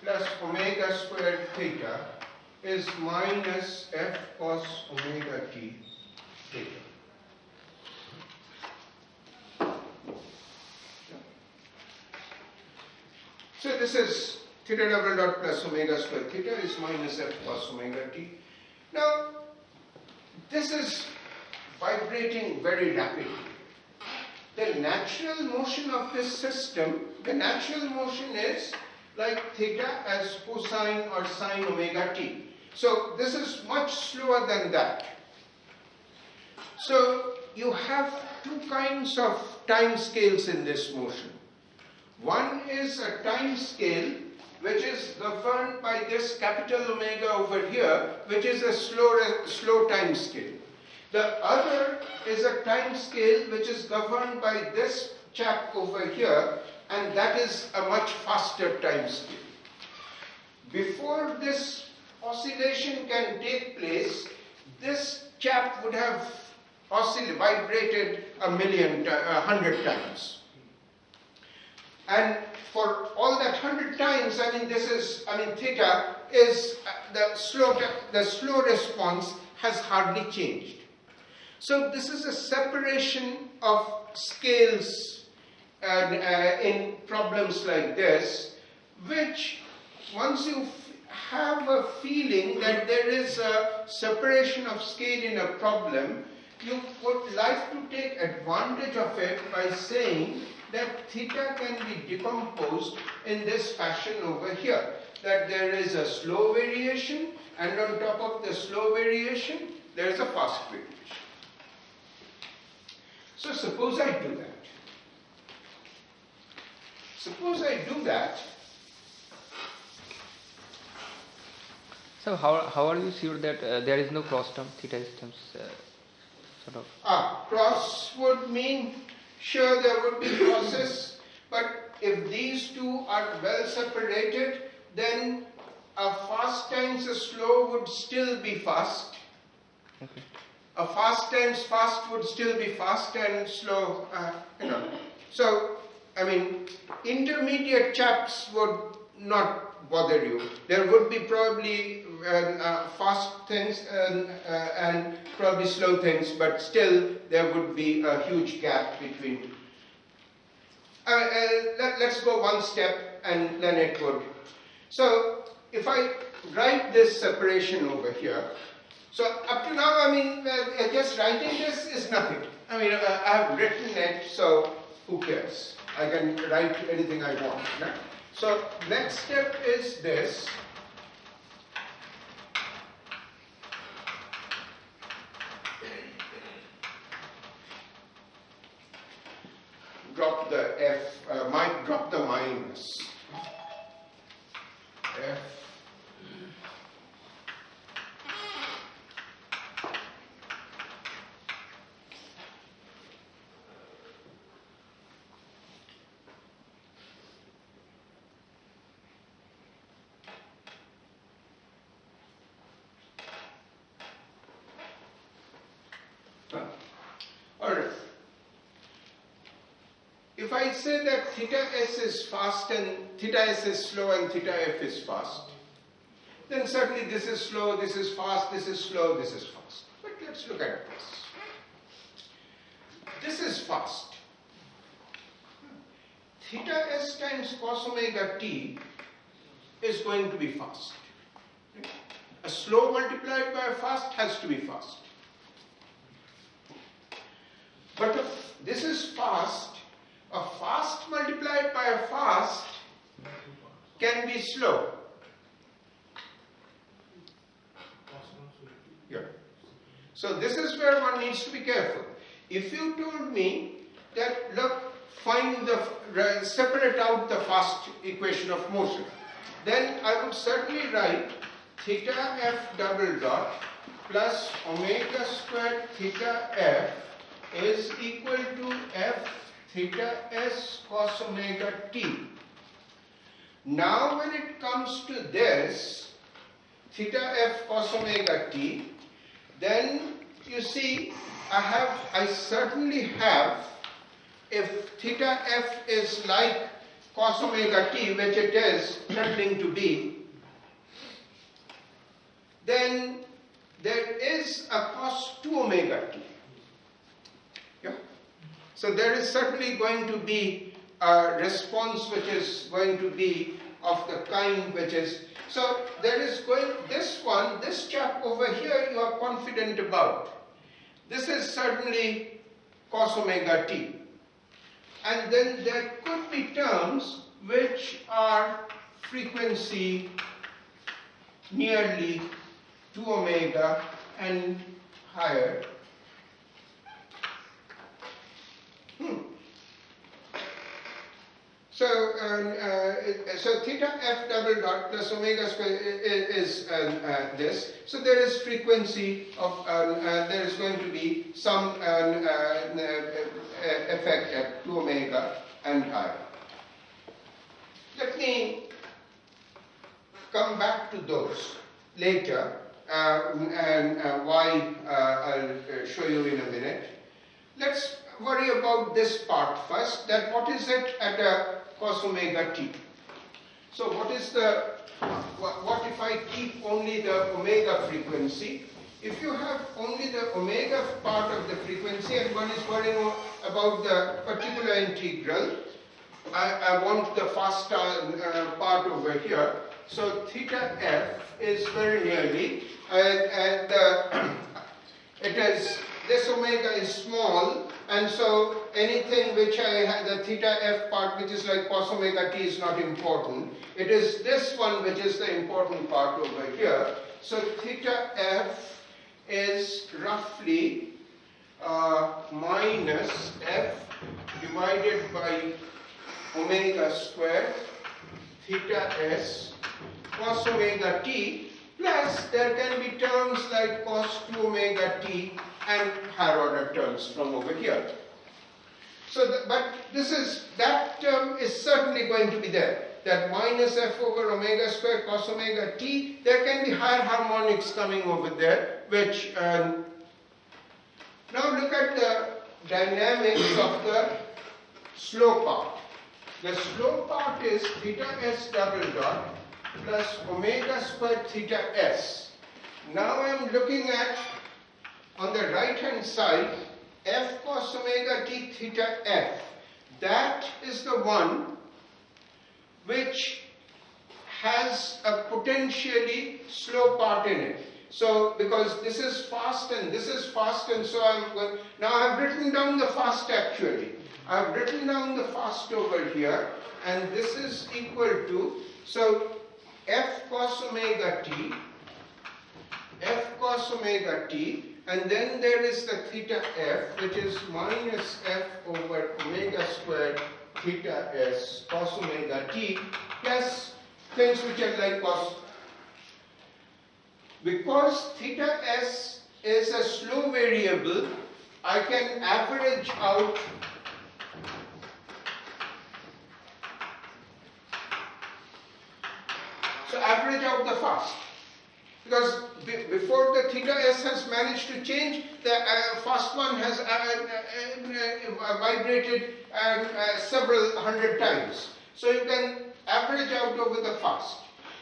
plus omega squared theta is minus f cos omega t theta. So this is theta double dot plus omega squared theta is minus f cos omega t. Now, this is vibrating very rapidly. The natural motion of this system, the natural motion is like theta as cosine or sine omega t. So this is much slower than that. So you have two kinds of time scales in this motion. One is a time scale which is governed by this capital omega over here, which is a slow time scale. The other is a time scale which is governed by this chap over here, and that is a much faster time scale. Before this oscillation can take place, this chap would have vibrated 100 times. And for all that 100 times, I mean, theta is the slow response has hardly changed. So this is a separation of scales in problems like this, which once you have a feeling that there is a separation of scale in a problem, you would like to take advantage of it by saying that theta can be decomposed in this fashion over here. That there is a slow variation, and on top of the slow variation, there is a fast variation. So suppose I do that. Suppose I do that. So how are you sure that there is no cross term, theta is terms sort of? Cross would mean, sure there would be crosses, but if these two are well separated, then a fast times a slow would still be fast. Okay. A fast times fast would still be fast, and slow, So, I mean, intermediate chaps would not bother you. There would be probably fast things and probably slow things, but still there would be a huge gap between. Let's go one step and then it would. So, if I write this separation over here, so up to now, I mean, just writing this is nothing. I mean, I have written it, so who cares? I can write anything I want. Right? So next step is this. Drop the F, drop the minus. F. if I say that theta s is fast and theta s is slow and theta f is fast, then certainly this is slow, this is fast, this is slow, this is fast. But let's look at this. This is fast. Theta s times cos omega t is going to be fast. A slow multiplied by a fast has to be fast. But if this is fast, a fast multiplied by a fast can be slow. Yeah. So this is where one needs to be careful. If you told me that, look, separate out the fast equation of motion, then I would certainly write theta f double dot plus omega squared theta f is equal to f theta s cos omega t. Now when it comes to this, theta f cos omega t, then you see I certainly have, if theta f is like cos omega t, which it is tending to be, then there is a cos 2 omega t. Yeah? So there is certainly going to be a response which is going to be of the kind which is, so there is going, this chap over here you are confident about. This is certainly cos omega t. And then there could be terms which are frequency nearly 2 omega and higher. So theta f double dot plus omega square is this. So there is frequency of, there is going to be some effect at 2 omega and higher. Let me come back to those later and why I'll show you in a minute. Let's worry about this part first, that what is it at a cos omega t. So what is the, what if I keep only the omega frequency? If you have only the omega part of the frequency and one is worrying about the particular integral, I want the fast part over here. So theta f is very nearly, it is, this omega is small, and so anything which I have, the theta f part which is like cos omega t is not important. It is this one which is the important part over here. So theta f is roughly minus f divided by omega squared theta s cos omega t, plus there can be terms like cos 2 omega t and higher order terms from over here. So, but this is, that term is certainly going to be there. That minus f over omega squared cos omega t, there can be higher harmonics coming over there, which, now look at the dynamics of the slow part. The slow part is theta s double dot plus omega squared theta s. Now I am looking at, on the right hand side, f cos omega t theta f. That is the one which has a potentially slow part in it. So, because this is fast and this is fast, and so I'm going, now I have written down the fast actually. I have written down the fast over here, and this is equal to, so f cos omega t, and then there is the theta f, which is minus f over omega squared theta s cos omega t, plus things which are like cos. Because theta s is a slow variable, I can average out the fast. Because before the theta s has managed to change, the first one has vibrated several hundred times. So you can average out over the fast.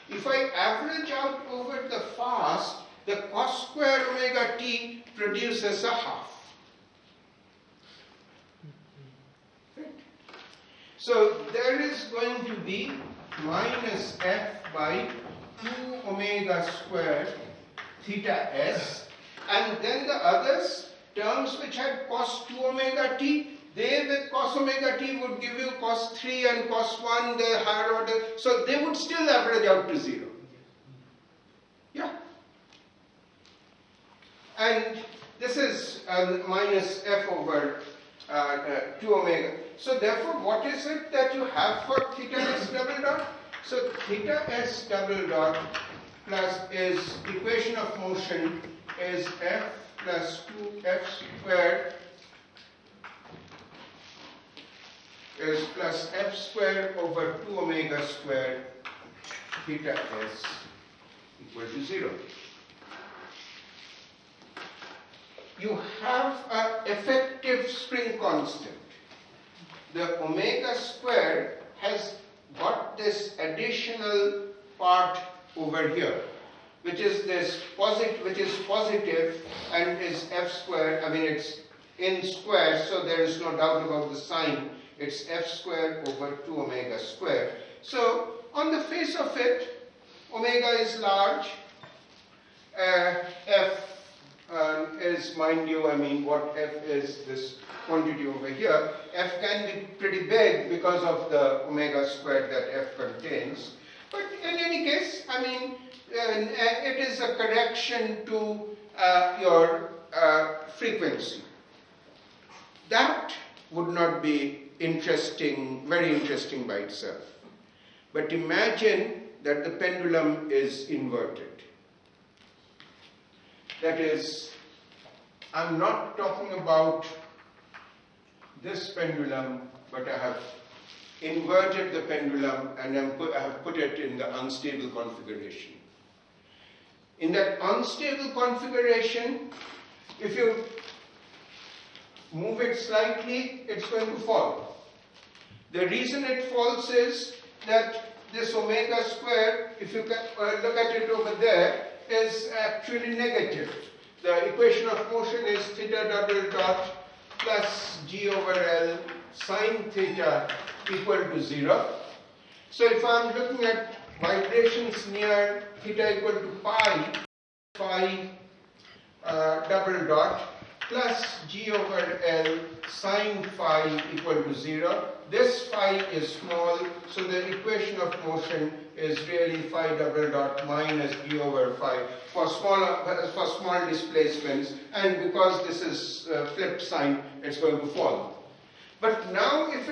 If I average out over the fast, the cos square omega t produces a half. Right? So there is going to be minus f by 2 omega square theta s, and then the others, terms which had cos 2 omega t, they with cos omega t would give you cos 3 and cos 1, the higher order, so they would still average out to 0. Yeah. And this is minus f over 2 omega. So therefore, what is it that you have for theta s double dot? So theta s double dot plus is equation of motion is f plus 2f squared is plus f squared over 2 omega squared theta s equal to 0. You have an effective spring constant. The omega squared has got this additional part over here, which is this positive and is f squared. I mean, it's in square, so there is no doubt about the sign. It's f squared over 2 omega squared. So on the face of it, omega is large. F is, mind you, I mean, what f is this quantity over here. F can be pretty big because of the omega squared that f contains. But in any case, I mean, it is a correction to your frequency. That would not be interesting, very interesting by itself. But imagine that the pendulum is inverted. That is, I'm not talking about this pendulum, but I have inverted the pendulum and I have put it in the unstable configuration. In that unstable configuration, if you move it slightly, it's going to fall. The reason it falls is that this omega square, if you can look at it over there, is actually negative. The equation of motion is theta double dot plus g over L sine theta equal to 0. So if I'm looking at vibrations near theta equal to phi double dot plus g over L sine phi equal to 0. This phi is small, so the equation of motion is really phi double dot minus g over phi for small displacements, and because this is flipped sign, it's going to fall. But now if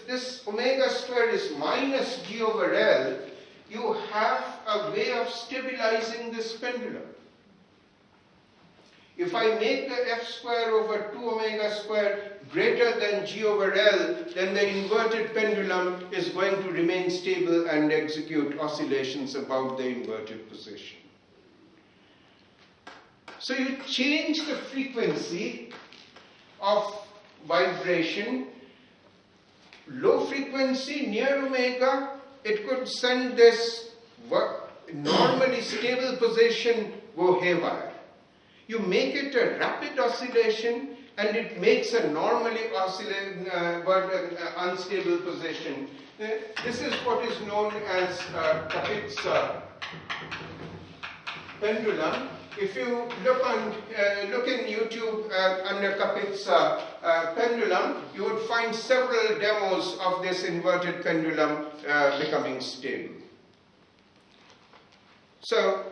this omega square is minus g over L, you have a way of stabilizing this pendulum. If I make the f square over 2 omega square greater than g over L, then the inverted pendulum is going to remain stable and execute oscillations about the inverted position. So you change the frequency of vibration. Low frequency near omega, it could send this normally stable position go haywire. You make it a rapid oscillation and it makes a normally unstable position. This is what is known as Kapitsa pendulum. If you look in YouTube under Kapitsa pendulum, you would find several demos of this inverted pendulum becoming stable. So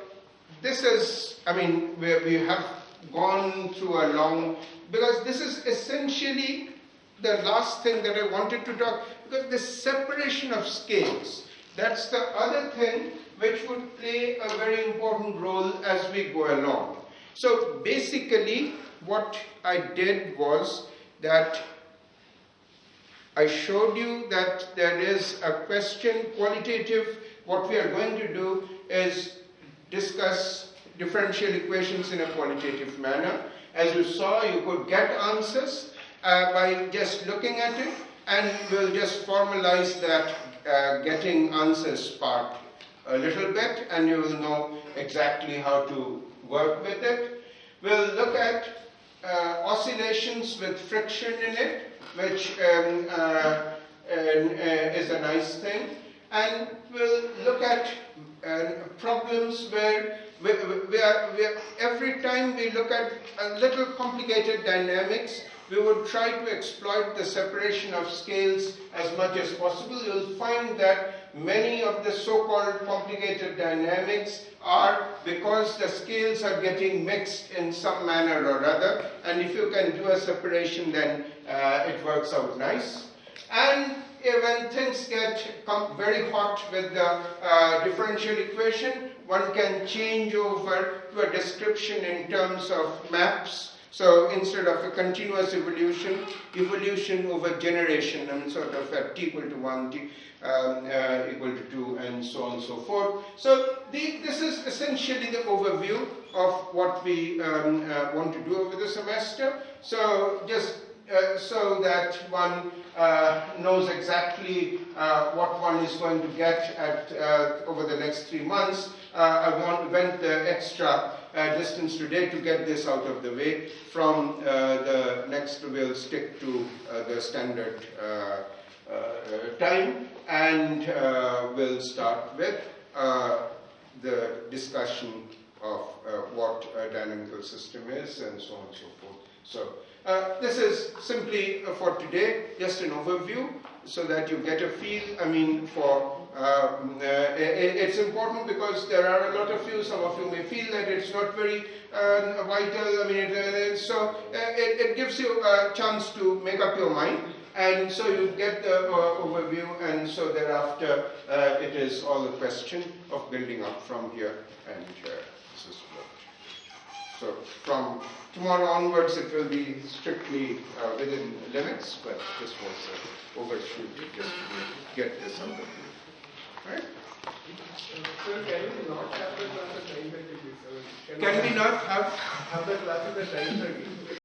this is, I mean, we have gone through a long, because this is essentially the last thing that I wanted to talk, because the separation of scales, that's the other thing which would play a very important role as we go along. So basically what I did was that I showed you that there is a question, qualitative. What we are going to do is discuss differential equations in a qualitative manner. As you saw, you could get answers by just looking at it, and we'll just formalize that getting answers part a little bit, and you will know exactly how to work with it. We'll look at oscillations with friction in it, which is a nice thing. And we'll look at problems where every time we look at a little complicated dynamics, we would try to exploit the separation of scales as much as possible. You'll find that many of the so-called complicated dynamics are because the scales are getting mixed in some manner or other, and if you can do a separation, then it works out nice. And when things get very hot with the differential equation, one can change over to a description in terms of maps. So instead of a continuous evolution over generation, sort of at t equal to 1, t equal to 2, and so on and so forth. So this is essentially the overview of what we want to do over the semester. So just so that one knows exactly what one is going to get at over the next 3 months, I went the extra distance today to get this out of the way. From the next, we'll stick to the standard time, and we'll start with the discussion of what a dynamical system is, and so on and so forth. So this is simply for today, just an overview, so that you get a feel. For it's important because there are a lot of you. Some of you may feel that it's not very vital. So it gives you a chance to make up your mind, and so you get the overview, and so thereafter it is all a question of building up from here, and this is what. So from tomorrow onwards, it will be strictly within limits, but this was an overshoot just to get this out of you. Right? So can we not have the class at 9:30? Can we not have the class at 9:30?